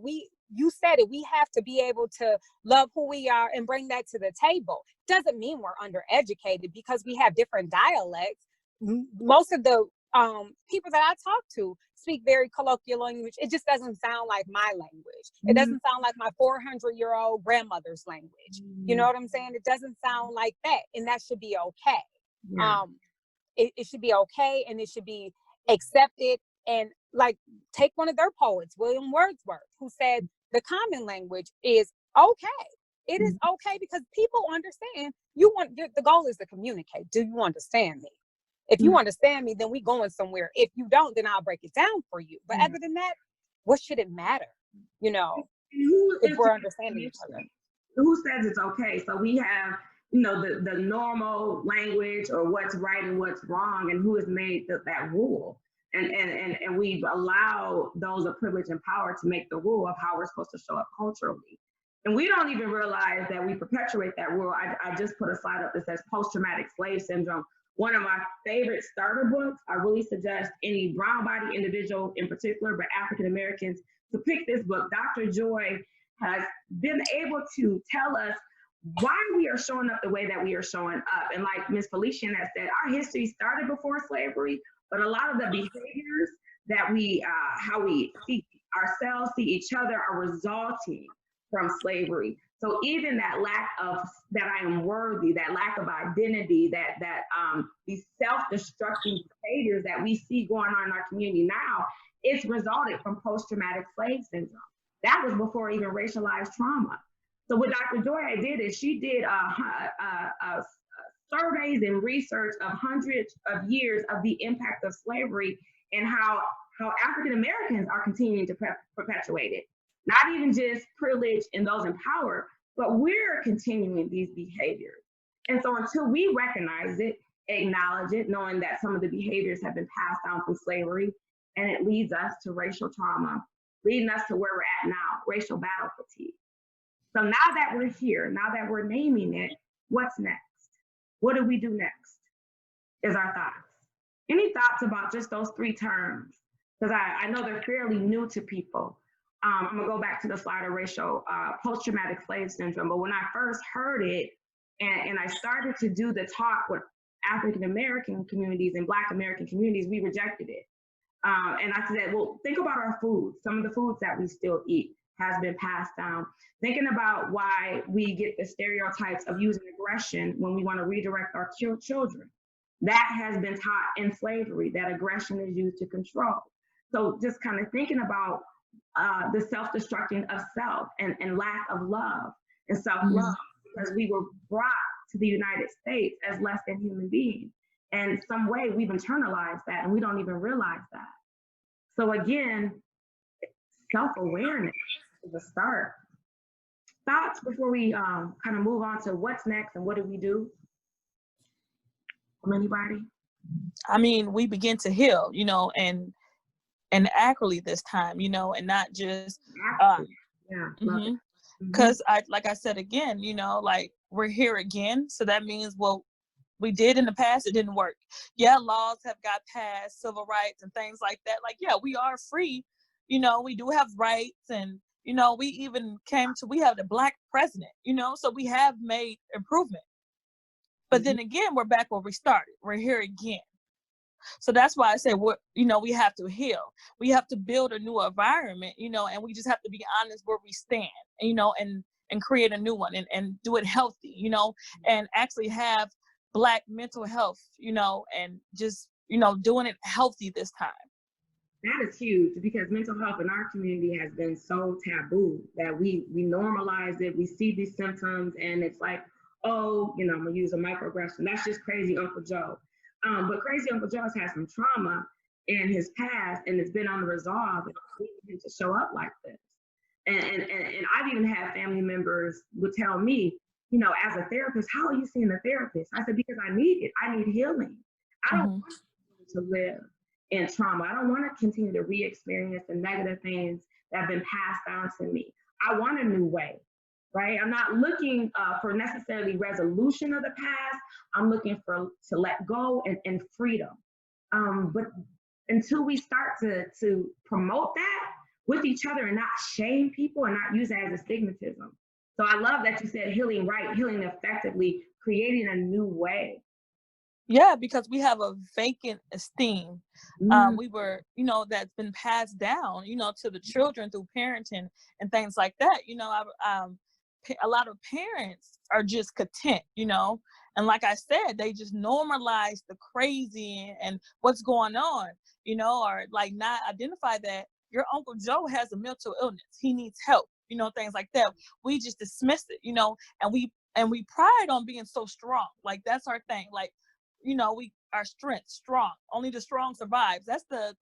you said it, we have to be able to love who we are and bring that to the table. Doesn't mean we're undereducated because we have different dialects. most of the people that I talk to speak very colloquial language. It just doesn't sound like my language. It doesn't sound like my 400-year-old grandmother's language. You know what I'm saying? It doesn't sound like that, and that should be okay. Yeah. It should be okay, and it should be accepted. And like, take one of their poets, William Wordsworth, who said the common language is okay. It is okay because people understand. The goal is to communicate. Do you understand me? If you understand me, then we going somewhere. If you don't, then I'll break it down for you. But other than that, what should it matter? You know, if we're understanding each other. Who says it's okay? So we have, you know, the normal language or what's right and what's wrong, and who has made that rule. And we've allowed those of privilege and power to make the rule of how we're supposed to show up culturally. And we don't even realize that we perpetuate that rule. I just put a slide up that says post-traumatic slave syndrome. One of my favorite starter books. I really suggest any brown-bodied individual in particular, but African Americans, to pick this book. Dr. Joy has been able to tell us why we are showing up the way that we are showing up. And like Ms. Felician has said, our history started before slavery, but a lot of the behaviors that how we see ourselves, see each other, are resulting from slavery. So even that lack of, that I am worthy, that lack of identity, these self-destructing behaviors that we see going on in our community now, it's resulted from post-traumatic slave syndrome. That was before even racialized trauma. So what Dr. Joy did is she did surveys and research of hundreds of years of the impact of slavery and how African Americans are continuing to perpetuate it. Not even just privilege and those in power, but we're continuing these behaviors. And so until we recognize it, acknowledge it, knowing that some of the behaviors have been passed down from slavery, and it leads us to racial trauma, leading us to where we're at now, racial battle fatigue. So now that we're here, now that we're naming it, what's next? What do we do next? Is our thoughts. Any thoughts about just those three terms? Because I know they're fairly new to people. I'm gonna go back to the slide of racial post-traumatic slave syndrome. But when I first heard it, and I started to do the talk with African American communities and Black American communities, we rejected it. And I said, well, think about our foods. Some of the foods that we still eat has been passed down. Thinking about why we get the stereotypes of using aggression when we want to redirect our children. That has been taught in slavery, that aggression is used to control. So just kind of thinking about the self-destructing of self and lack of love and self-love, because we were brought to the United States as less than human beings. And some way we've internalized that and we don't even realize that. So again, self-awareness is a start. Thoughts before we kind of move on to what's next and what do we do? From anybody? I mean, we begin to heal, you know, and accurately this time, you know, and not just because like I said again, you know, like we're here again. So that means, well, we did in the past, it didn't work. Yeah, laws have got passed, civil rights and things like that. Like, yeah, we are free. You know, we do have rights, and, you know, we even we have the Black president, you know, so we have made improvement. But then again, we're back where we started. We're here again. So that's why I say, you know, we have to heal. We have to build a new environment, you know, and we just have to be honest where we stand, and, you know, and create a new one and do it healthy, you know, and actually have Black mental health, you know, and just, you know, doing it healthy this time. That is huge, because mental health in our community has been so taboo that we normalize it. We see these symptoms and it's like, oh, you know, I'm gonna use a microaggression. That's just crazy Uncle Joe. But crazy Uncle Joe has had some trauma in his past and it's been unresolved, and leading him to show up like this. And I've even had family members would tell me, you know, as a therapist, how are you seeing a therapist? I said, because I need it. I need healing. I don't want to live in trauma. I don't want to continue to re-experience the negative things that have been passed down to me. I want a new way, right? I'm not looking for necessarily resolution of the past. I'm looking to let go and freedom. But until we start to promote that with each other and not shame people and not use it as a stigmatism. So I love that you said healing right, healing effectively, creating a new way. Yeah, because we have a vacant esteem. Mm. We were, that's been passed down, to the children through parenting and things like that. A lot of parents are just content, and like I said, they just normalize the crazy and what's going on, or like not identify that your Uncle Joe has a mental illness. He needs help, things like that. We just dismiss it, and we pride on being so strong. Like that's our thing. Like, our strength strong. Only the strong survives. That's the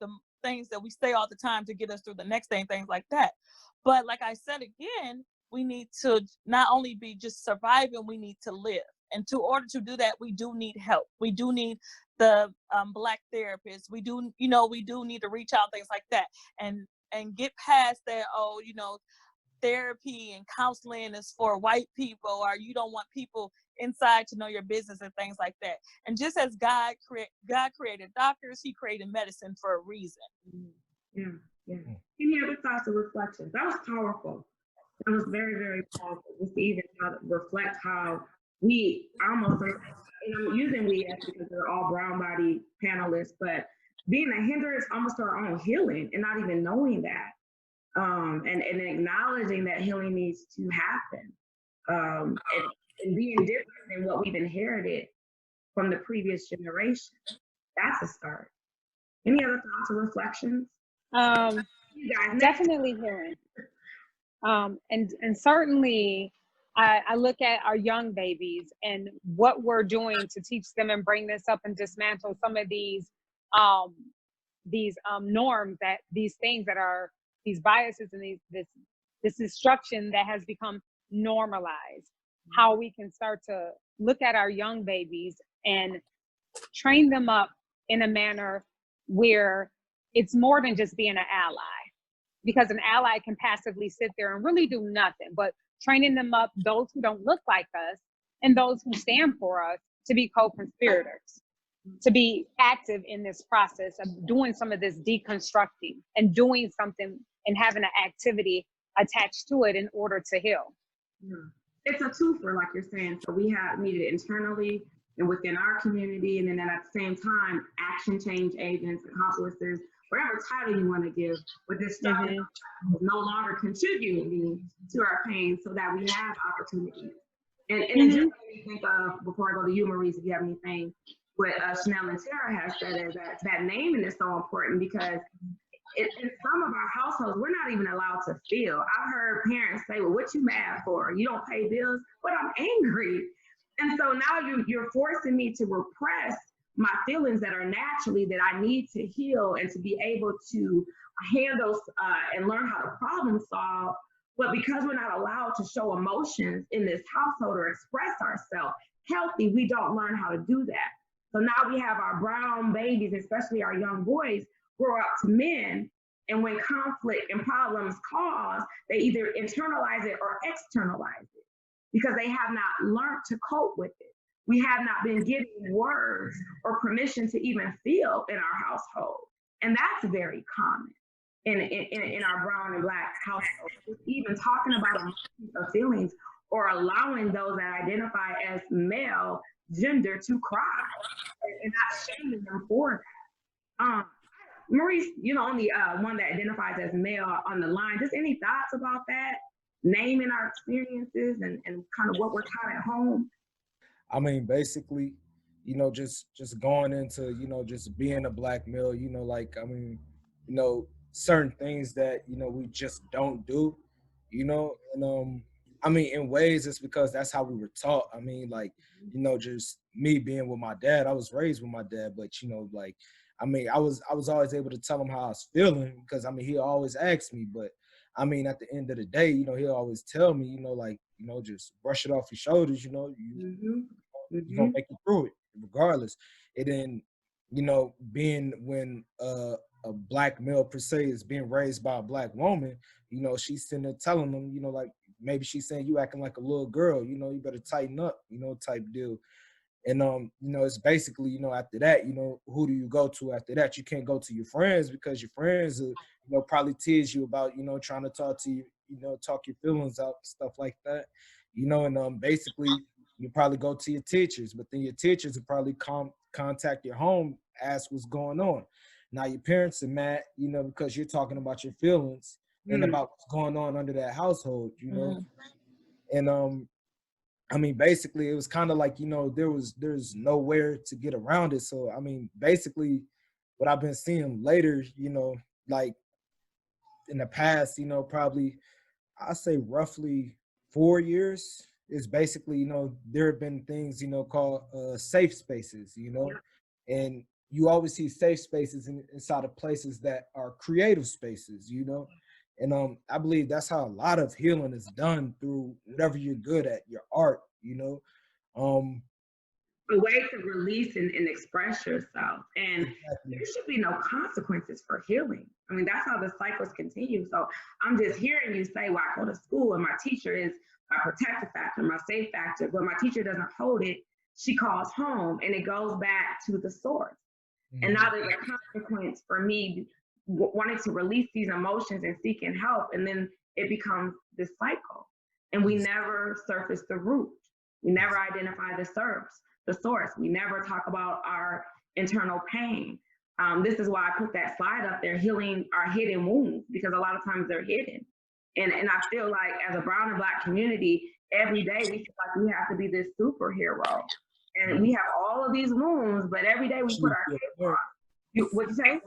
things that we say all the time to get us through the next day and things like that. But like I said again, we need to not only be just surviving, we need to live. And to order to do that, we do need help. We do need the Black therapists. We do need to reach out, things like that, and get past that. Therapy and counseling is for white people, or you don't want people inside to know your business and things like that. And just as God created doctors, he created medicine for a reason. Yeah. Any other thoughts or reflections? That was powerful. That was very, very powerful. Just to even reflect how we almost, and I'm using we as because they're all brown-bodied panelists, but being a hindrance almost to our own healing and not even knowing that. And acknowledging that healing needs to happen, and being different than what we've inherited from the previous generation. That's a start. Any other thoughts or reflections? You guys, Definitely healing. And certainly, I look at our young babies and what we're doing to teach them and bring this up and dismantle some of these norms, that these things that are these biases and this instruction that has become normalized. How we can start to look at our young babies and train them up in a manner where it's more than just being an ally, because an ally can passively sit there and really do nothing, but training them up, those who don't look like us and those who stand for us, to be co-conspirators, to be active in this process of doing some of this deconstructing and doing something and having an activity attached to it in order to heal. Yeah. It's a twofer, like you're saying. So we have needed it internally and within our community, and then at the same time, action change agents, accomplices, whatever title you want to give, with this stuff is no longer contributing to our pain, so that we have opportunities. And it just made me think of, before I go to you, Maurice, if you have anything, what Chanel and Tara has said is that naming is so important, because in some of our households, we're not even allowed to feel. I've heard parents say, well, what you mad for? You don't pay bills? But I'm angry. And so now you're forcing me to repress my feelings that are naturally that I need to heal and to be able to handle and learn how to problem solve. But because we're not allowed to show emotions in this household or express ourselves healthy, we don't learn how to do that. So now we have our brown babies, especially our young boys, grow up to men, and when conflict and problems cause, they either internalize it or externalize it, because they have not learned to cope with it. We have not been given words or permission to even feel in our household. And that's very common in our brown and Black households. Even talking about emotions or feelings, or allowing those that identify as male gender to cry and not shaming them for that. Maurice, only one that identifies as male on the line. Just any thoughts about that? Naming our experiences and kind of what we're taught at home? I mean, basically, just going into, just being a Black male, certain things that, we just don't do, and I mean, in ways it's because that's how we were taught. I mean, like, just me being with my dad, I was raised with my dad, but, I mean, I was always able to tell him how I was feeling, because, I mean, he always asked me, but, I mean, at the end of the day, he'll always tell me, just brush it off your shoulders, you're gonna make it through it regardless. And then, being when a Black male per se is being raised by a Black woman, she's sitting there telling them, like, maybe she's saying, you acting like a little girl, you better tighten up, type deal. And it's basically, after that, who do you go to after that? You can't go to your friends, because your friends will, probably tease you about, trying to talk to you, talk your feelings out, stuff like that. And basically you probably go to your teachers, but then your teachers will probably contact your home, ask what's going on. Now your parents are mad, you know, because you're talking about your feelings and about what's going on under that household, you know. And I mean, basically it was kind of like, you know, there's nowhere to get around it. So I mean, basically what I've been seeing later, you know, like in the past, you know, probably I say roughly 4 years is basically, you know, there have been things, you know, called safe spaces, you know, and you always see safe spaces inside of places that are creative spaces, you know, and I believe that's how a lot of healing is done, through whatever you're good at, your art, you know. A way to release and express yourself. And Exactly. there should be no consequences for healing. I mean, that's how the cycles continue. So I'm just hearing you say, well, I go to school and my teacher is my protective factor, my safe factor, but my teacher doesn't hold it. She calls home and it goes back to the source. And now there's a consequence for me wanting to release these emotions and seeking help. And then it becomes this cycle. And we never surface the root. We never identify the source. We never talk about our internal pain. This is why I put that slide up there, healing our hidden wounds, because a lot of times they're hidden. And I feel like as a brown and black community, every day we feel like we have to be this superhero. And we have all of these wounds, but every day we put our cape on. What'd you say?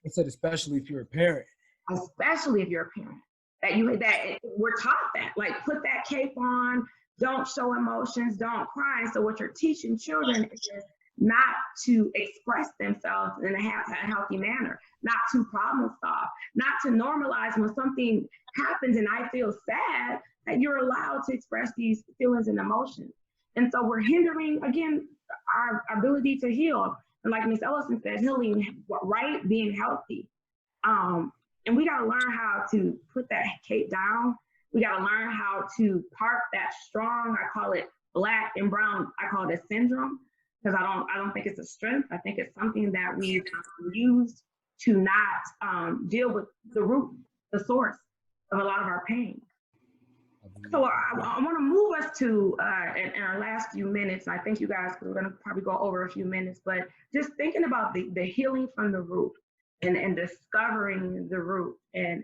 I said, especially if you're a parent. Especially if you're a parent. That we're taught that, like, put that cape on, don't show emotions, don't cry. So what you're teaching children is not to express themselves in a healthy manner, not to problem solve, not to normalize when something happens and I feel sad, that you're allowed to express these feelings and emotions. And so we're hindering, again, our ability to heal. And like Ms. Ellison said, healing, right, being healthy. And we got to learn how to put that cape down. We got to learn how to park that strong, I call it black and brown, I call it a syndrome, because I don't think it's a strength. I think it's something that we've used to not deal with the root, the source of a lot of our pain. So I want to move us to, in our last few minutes, I think you guys, we're going to probably go over a few minutes, but just thinking about the healing from the root and discovering the root and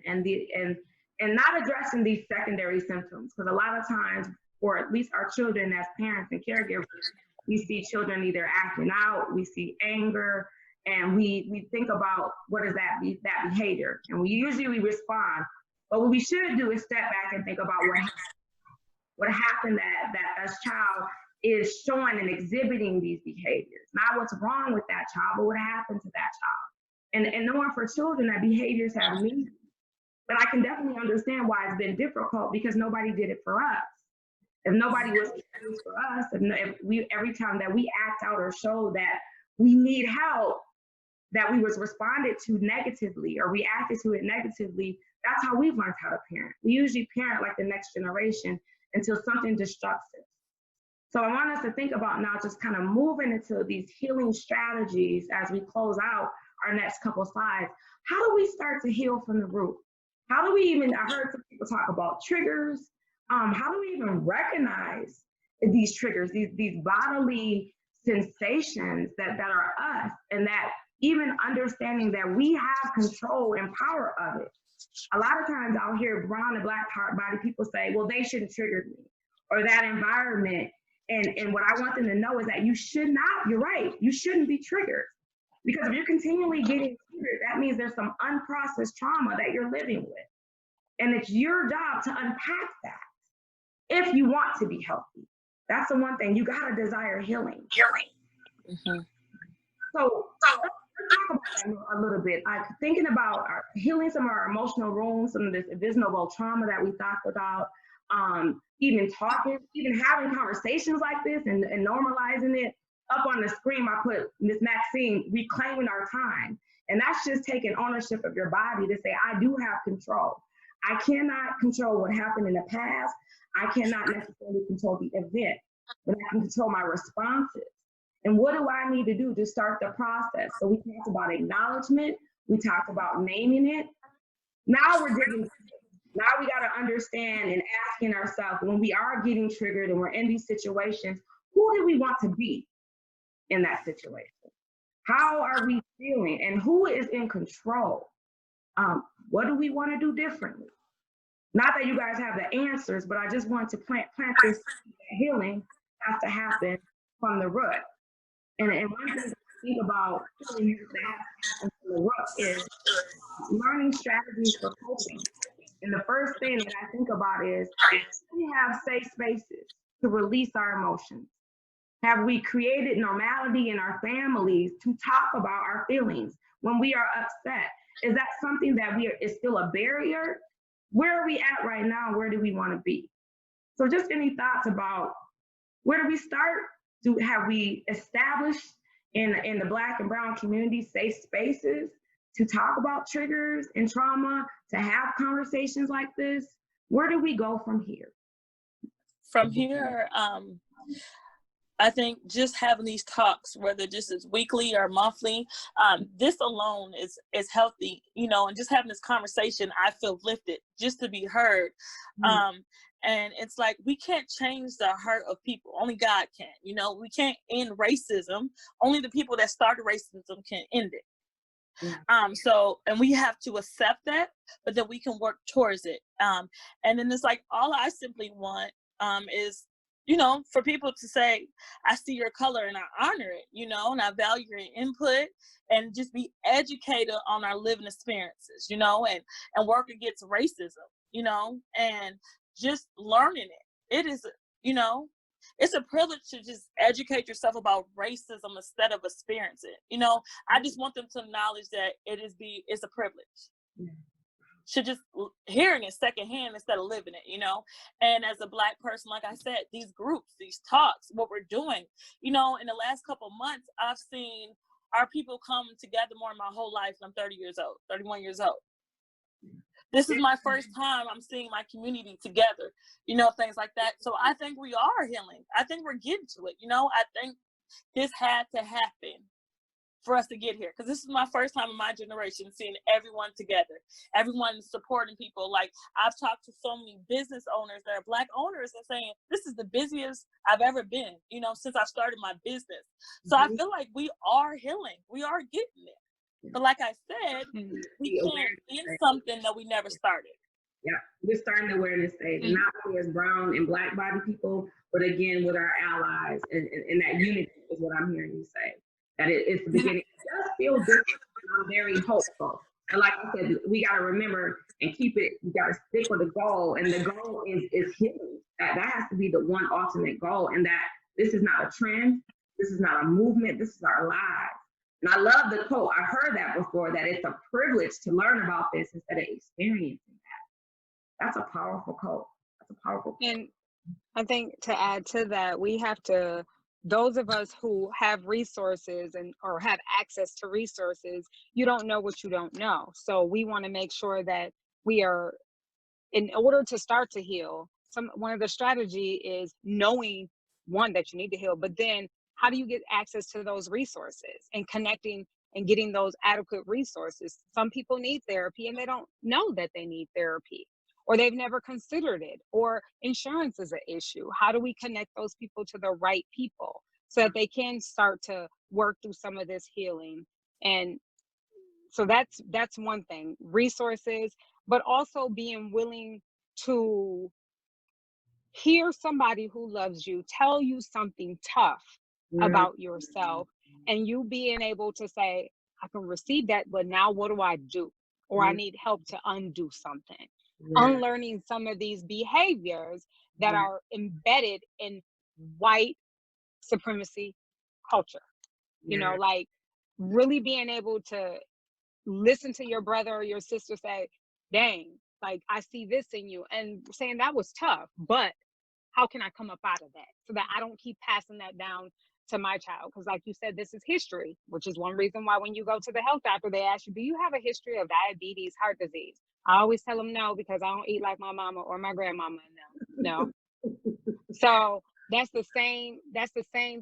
not addressing these secondary symptoms, because a lot of times, or at least our children as parents and caregivers, we see children either acting out, we see anger, and we think about what is that behavior, and we usually respond. But what we should do is step back and think about what happened that a child is showing and exhibiting these behaviors. Not what's wrong with that child, but what happened to that child. And knowing for children that behaviors have meaning. But I can definitely understand why it's been difficult, because nobody did it for us. If nobody was for us, if we, every time that we act out or show that we need help, that we was responded to negatively or reacted to it negatively, that's how we've learned how to parent. We usually parent like the next generation until something disrupts it. So I want us to think about now just kind of moving into these healing strategies as we close out our next couple slides. How do we start to heal from the root? How do we even, I heard some people talk about triggers. How do we even recognize these triggers, these bodily sensations that are us, and that even understanding that we have control and power of it. A lot of times I'll hear brown and black body people say, well, they shouldn't trigger me, or that environment. And what I want them to know is that you should not, you're right, you shouldn't be triggered. Because if you're continually getting triggered, that means there's some unprocessed trauma that you're living with. And it's your job to unpack that if you want to be healthy. That's the one thing, you gotta desire healing. Mm-hmm. So let's talk about that a little bit. Thinking about healing some of our emotional wounds, some of this invisible trauma that we talked about, even talking, even having conversations like this and normalizing it. Up on the screen, I put Miss Maxine, reclaiming our time. And that's just taking ownership of your body to say, I do have control. I cannot control what happened in the past. I cannot necessarily control the event, but I can control my responses. And what do I need to do to start the process? So we talked about acknowledgement. We talked about naming it. Now we're digging. Now we got to understand and asking ourselves, when we are getting triggered and we're in these situations, who do we want to be in that situation? How are we feeling? And who is in control? What do we want to do differently? Not that you guys have the answers, but I just want to plant this healing has to happen from the root. And one thing to think about healing that has to happen from the root is learning strategies for coping. And the first thing that I think about is, we have safe spaces to release our emotions? Have we created normality in our families to talk about our feelings when we are upset? Is that something that is still a barrier? Where are we at right now? Where do we want to be? So just any thoughts about where do we start? Have we established in the Black and Brown community safe spaces to talk about triggers and trauma, to have conversations like this? Where do we go from here? From here, I think just having these talks, whether just as weekly or monthly, this alone is healthy, you know, and just having this conversation, I feel lifted just to be heard. And it's like, we can't change the heart of people. Only God can, you know, we can't end racism. Only the people that started racism can end it. So, and we have to accept that, but then we can work towards it. And then it's like, all I simply want is, you know, for people to say, I see your color and I honor it, you know, and I value your input, and just be educated on our living experiences, you know, and work against racism, you know, and just learning it. It is, you know, it's a privilege to just educate yourself about racism instead of experience it. You know, I just want them to acknowledge that it's a privilege. Should just hearing it secondhand instead of living it, you know. And as a Black person, like I said, these groups, these talks, what we're doing, you know, in the last couple of months, I've seen our people come together more in my whole life. I'm 31 years old. This is my first time I'm seeing my community together, you know, things like that. So I think we are healing. I think we're getting to it, you know. I think this had to happen for us to get here, because this is my first time in my generation seeing everyone together, everyone supporting people. Like, I've talked to so many business owners that are Black owners and saying, this is the busiest I've ever been, you know, since I started my business. So I feel like we are healing. We are getting it. But like I said, we can't end something that we never started. Yeah, we're starting the awareness stage, not only as brown and Black body people, but again with our allies, and that unity is what I'm hearing you say. That it's the beginning. It does feel different, and I'm very hopeful. And like I said, we got to remember and keep it. We got to stick with the goal, and the goal is healing. That has to be the one ultimate goal, and that this is not a trend. This is not a movement. This is our lives. And I love the quote. I heard that before, that it's a privilege to learn about this instead of experiencing that. That's a powerful quote. That's a powerful quote. And I think to add to that, we have to, those of us who have resources or have access to resources, you don't know what you don't know. So we want to make sure that we are, in order to start to heal, one of the strategy is knowing, one, that you need to heal, but then how do you get access to those resources and connecting and getting those adequate resources? Some people need therapy and they don't know that they need therapy, or they've never considered it, or insurance is an issue. How do we connect those people to the right people so that they can start to work through some of this healing? And so that's one thing, resources, but also being willing to hear somebody who loves you tell you something tough about yourself, and you being able to say, I can receive that, but now what do I do? Or I need help to undo something. Unlearning some of these behaviors that are embedded in white supremacy culture. You know, like really being able to listen to your brother or your sister say, dang, like I see this in you, and saying that was tough, but how can I come up out of that so that I don't keep passing that down to my child? Because like you said, this is history, which is one reason why when you go to the health doctor, they ask you, do you have a history of diabetes, heart disease? I always tell them no, because I don't eat like my mama or my grandmama. No. So that's the same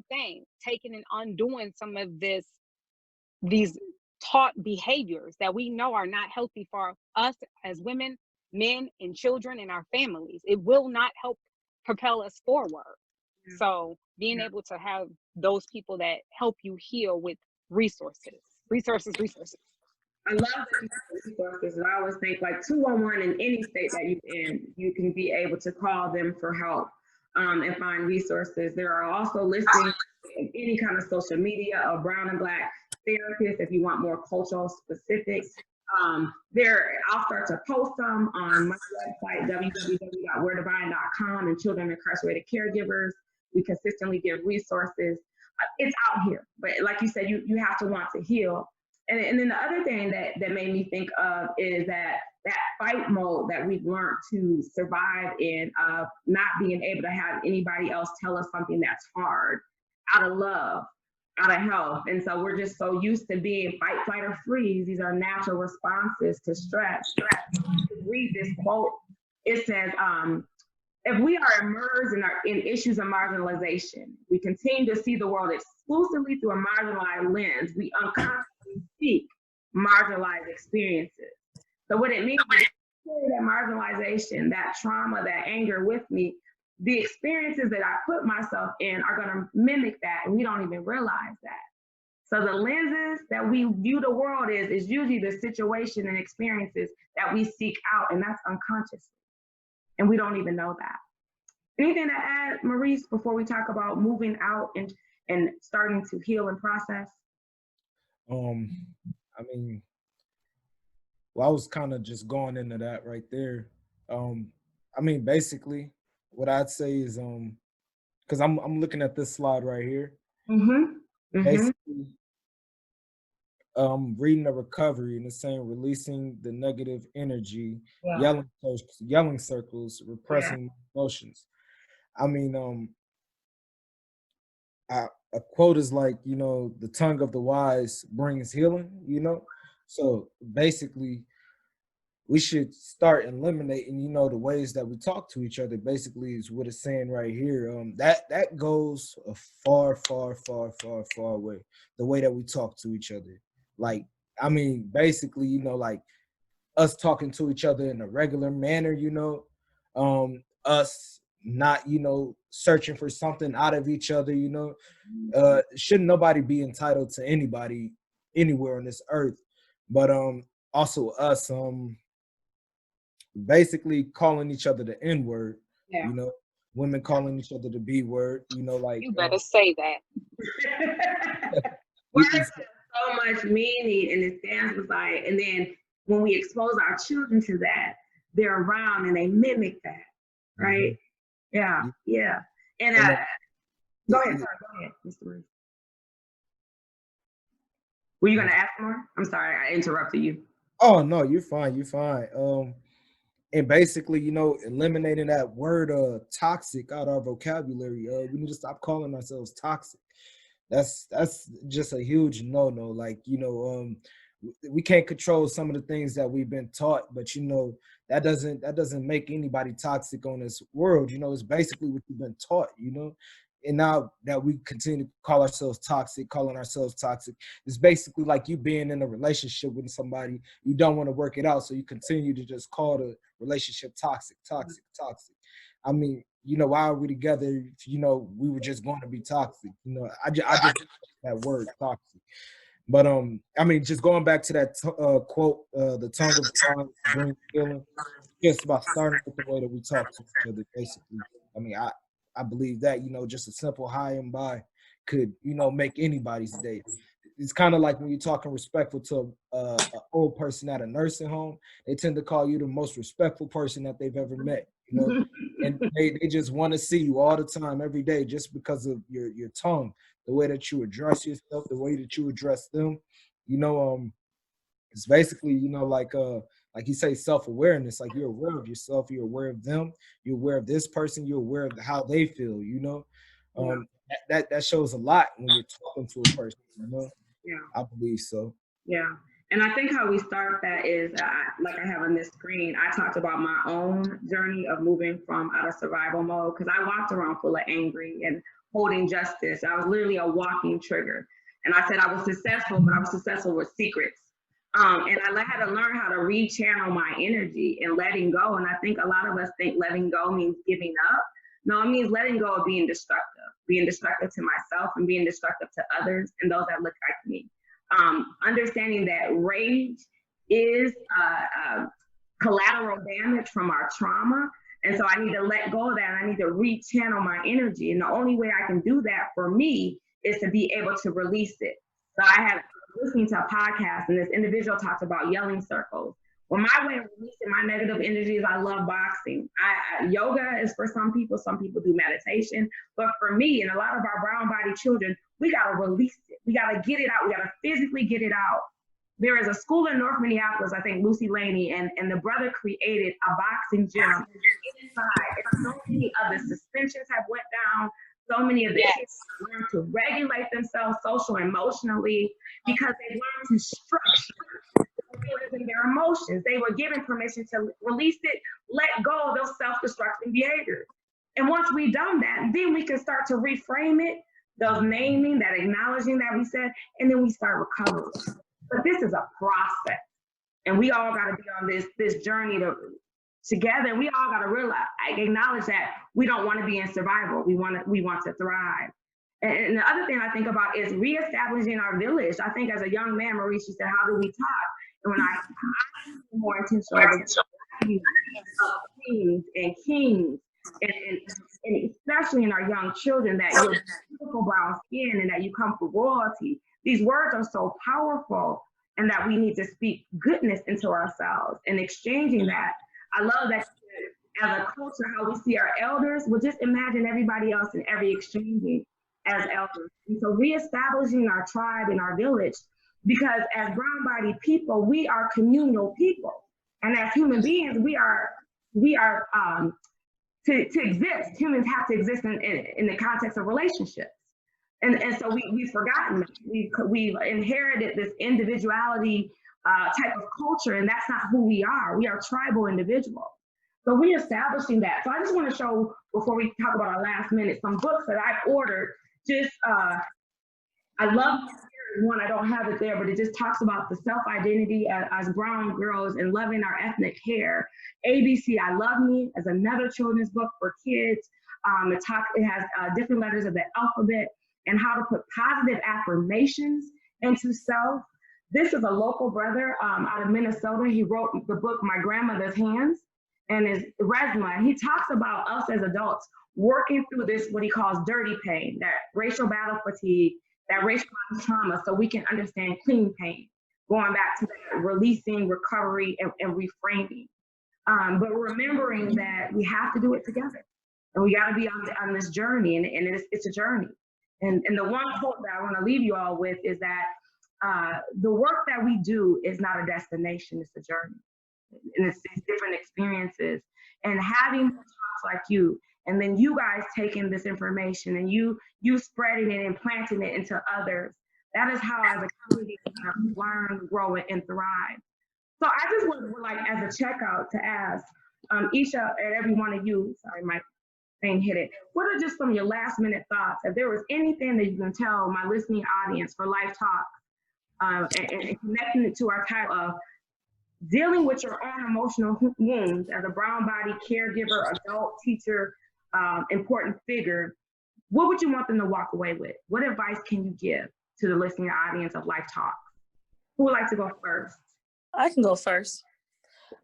thing, taking and undoing some of these taught behaviors that we know are not healthy for us as women, men, and children in our families. It will not help propel us forward. So being able to have those people that help you heal with resources. I love that you have resources. And I always think like 211 in any state that you're in, you can be able to call them for help and find resources. There are also listings in any kind of social media of brown and black therapists if you want more cultural specifics. I'll start to post them on my website, www.we'redivine.com, and Children Incarcerated Caregivers. We consistently give resources. It's out here, but like you said, you have to want to heal. And then the other thing that made me think of is that fight mode that we've learned to survive in, of not being able to have anybody else tell us something that's hard, out of love, out of health. And so we're just so used to being fight, flight, or freeze. These are natural responses to stress. Read this quote. It says, if we are immersed in issues of marginalization, we continue to see the world exclusively through a marginalized lens, we unconsciously seek marginalized experiences. So what it means is that marginalization, that trauma, that anger with me, the experiences that I put myself in are going to mimic that, and we don't even realize that. So the lenses that we view the world is usually the situation and experiences that we seek out, and that's unconscious. And we don't even know that. Anything to add, Maurice, before we talk about moving out and starting to heal and process? I mean, well, I was kind of just going into that right there. I mean, basically, what I'd say is, because I'm looking at this slide right here. Basically, reading the recovery and it's saying releasing the negative energy, yelling circles, repressing emotions. I mean, a quote is like, the tongue of the wise brings healing, So basically, we should start eliminating, the ways that we talk to each other. Basically, is what it's saying right here. That goes a far, far, far, far, far way. The way that we talk to each other. Like, I mean, basically, like us talking to each other in a regular manner, us not, searching for something out of each other, shouldn't nobody be entitled to anybody anywhere on this earth. But also us basically calling each other the N-word, women calling each other the B-word, like you better say that. Words have so much meaning, and it stands was like, and then when we expose our children to that, they're around and they mimic that, right? Yeah. And go ahead, Mr. Reed. Were you gonna ask more? I'm sorry, I interrupted you. Oh no, you're fine. And basically, eliminating that word toxic out of our vocabulary. We need to stop calling ourselves toxic. That's just a huge no-no. Like, we can't control some of the things that we've been taught, but that doesn't make anybody toxic on this world. It's basically what you've been taught, And now that we continue to call ourselves toxic, it's basically like you being in a relationship with somebody, you don't want to work it out, so you continue to just call the relationship toxic. I mean, why are we together if, we were just going to be toxic? I just that word toxic. But I mean, just going back to that quote, the tongue of God brings healing. It's about starting with the way that we talk to each other, basically. I mean, I believe that, just a simple hi and bye could, make anybody's day. It's kind of like when you're talking respectful to an old person at a nursing home, they tend to call you the most respectful person that they've ever met, and they just want to see you all the time, every day, just because of your tongue, the way that you address yourself, the way that you address them, it's basically, like you say, self-awareness, like you're aware of yourself, you're aware of them, you're aware of this person, you're aware of how they feel, that shows a lot when you're talking to a person, I believe so. Yeah. And I think how we start that is, like I have on this screen, I talked about my own journey of moving from out of survival mode, because I walked around full of angry and holding justice. I was literally a walking trigger. And I said I was successful, but I was successful with secrets. And I had to learn how to rechannel my energy and letting go. And I think a lot of us think letting go means giving up. No, it means letting go of being destructive to myself and being destructive to others and those that look like me. understanding that rage is collateral damage from our trauma. And so I need to let go of that. I need to rechannel my energy. And the only way I can do that for me is to be able to release it. So I had listening to a podcast, and this individual talked about yelling circles. Well, my way of releasing my negative energy is I love boxing. Yoga is for some people do meditation. But for me and a lot of our brown-bodied children, we got to release it. We got to get it out. We got to physically get it out. There is a school in North Minneapolis, I think Lucy Laney, and the brother created a boxing gym inside. And so many of the suspensions have went down. So many of the kids learned to regulate themselves social emotionally because they learned to structure their feelings and their emotions. They were given permission to release it, let go of those self-destructing behaviors. And once we've done that, then we can start to reframe it, those naming, that acknowledging that we said, and then we start recovering. But this is a process, and we all got to be on this journey together. And we all got to realize, acknowledge that we don't want to be in survival. We want to thrive. And the other thing I think about is reestablishing our village. I think as a young man, Maurice, she said, "How do we talk?" And when I'm more intentional of queens and kings, and especially in our young children, that you're beautiful brown skin and that you come from royalty. These words are so powerful, and that we need to speak goodness into ourselves and exchanging that. I love that as a culture, how we see our elders. Well, just imagine everybody else in every exchanging as elders. And so reestablishing our tribe and our village, because as brown-bodied people, we are communal people. And as human beings, we are to exist, humans have to exist in the context of relationships. And so we've forgotten that. We've inherited this individuality type of culture, and that's not who we are. We are tribal individuals. So reestablishing that. So I just want to show, before we talk about our last minute, some books that I've ordered. Just, I love one, I don't have it there, but it just talks about the self-identity as brown girls and loving our ethnic hair. ABC, I Love Me, as another children's book for kids. It has different letters of the alphabet, and how to put positive affirmations into self. This is a local brother out of Minnesota. He wrote the book, My Grandmother's Hands, and is Resmaa. He talks about us as adults working through this, what he calls dirty pain, that racial battle fatigue, that racialized trauma, so we can understand clean pain, going back to that releasing, recovery, and reframing. But remembering that we have to do it together. And we got to be on this journey, and it's a journey. And the one quote that I want to leave you all with is that the work that we do is not a destination, it's a journey. And it's these different experiences. And having talks like you, and then you guys taking this information and you spreading it and planting it into others, that is how as a community we can learn, grow, and thrive. So I just would like, as a checkout, to ask each and every one of you, sorry, my thing hit it. What are just some of your last minute thoughts? If there was anything that you can tell my listening audience for Life Talk, and connecting it to our title of dealing with your own emotional wounds as a brown-bodied caregiver, adult, teacher, important figure, what would you want them to walk away with? What advice can you give to the listening audience of Life Talk? Who would like to go first? I can go first.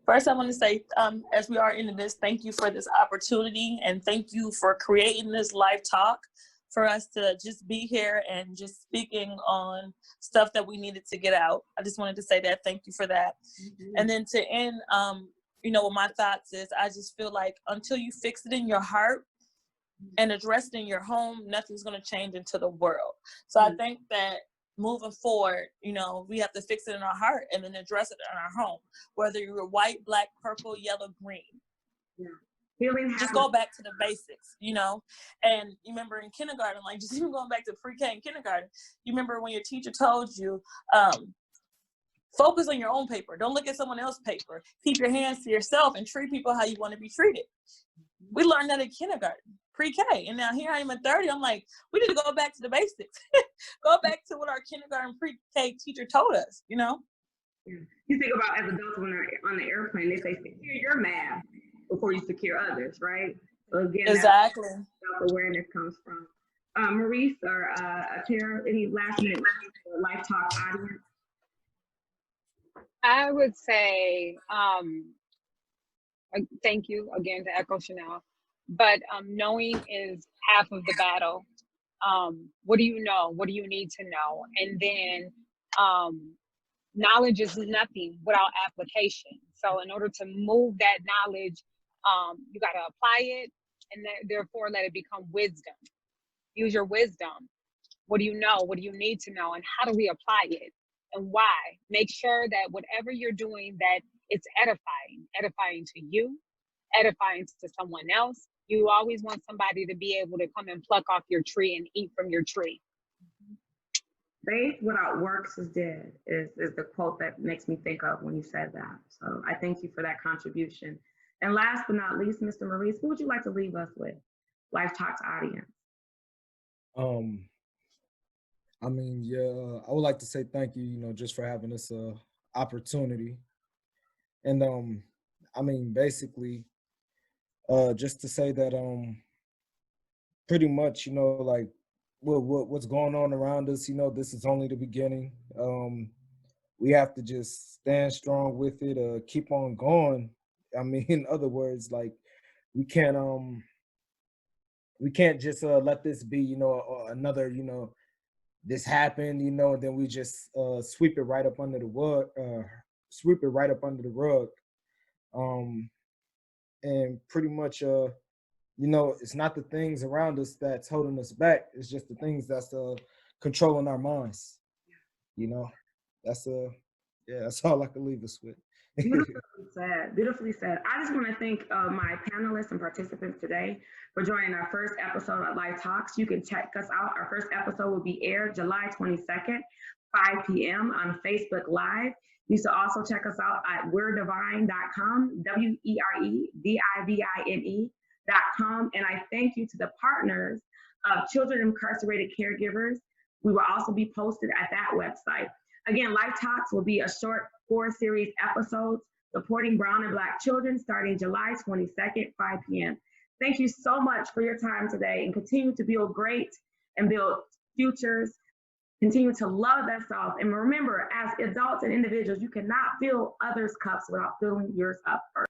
First, I want to say, as we are into this, thank you for this opportunity, and thank you for creating this Live Talk for us to just be here and just speaking on stuff that we needed to get out. I just wanted to say that. Thank you for that. Mm-hmm. And then to end, with my thoughts is, I just feel like until you fix it in your heart and address it in your home, nothing's going to change into the world. So I think that moving forward, we have to fix it in our heart and then address it in our home, whether you're white, black, purple, yellow, green. Yeah. Just go back to the basics, and you remember in kindergarten, like just even going back to pre-K and kindergarten, you remember when your teacher told you, focus on your own paper. Don't look at someone else's paper. Keep your hands to yourself and treat people how you want to be treated. We learned that in kindergarten, pre-K. And now here I am at 30. I'm like, we need to go back to the basics. Go back to what our kindergarten pre-K teacher told us, Yeah. You think about as adults when they're on the airplane, they say, secure your mask before you secure others, right? So again, exactly. That's where self-awareness comes from. Maurice or Tara, any last minute for Life Talk audience? I would say, thank you again to echo Chanel, but knowing is half of the battle. What do you know? What do you need to know? And then knowledge is nothing without application. So in order to move that knowledge, you got to apply it, and therefore let it become wisdom. Use your wisdom. What do you know? What do you need to know? And how do we apply it? And why? Make sure that whatever you're doing, that it's edifying to you, edifying to someone else. You always want somebody to be able to come and pluck off your tree and eat from your tree. Faith without works is dead is the quote that makes me think of when you said that. So I thank you for that contribution. And last but not least, Mr. Maurice, who would you like to leave us with? Life Talks audience. I mean, yeah, I would like to say thank you, just for having this opportunity. And I mean, basically, just to say that pretty much, like what's going on around us, this is only the beginning. We have to just stand strong with it, keep on going. I mean, in other words, like we can't just let this be, another, this happened, and then we just sweep it right up under the rug, and pretty much, it's not the things around us that's holding us back. It's just the things that's controlling our minds. That's that's all I can leave us with. Beautifully said. Beautifully said. I just want to thank my panelists and participants today for joining our first episode of Life Talks. You can check us out. Our first episode will be aired July 22nd, 5 p.m. on Facebook Live. You should also check us out at we'redivine.com, WEREDIVINE.com. And I thank you to the partners of Children Incarcerated Caregivers. We will also be posted at that website. Again, Life Talks will be a short 4-series episodes supporting brown and Black children starting July 22nd, 5 p.m. Thank you so much for your time today, and continue to build great and build futures. Continue to love thyself. And remember, as adults and individuals, you cannot fill others' cups without filling yours up first.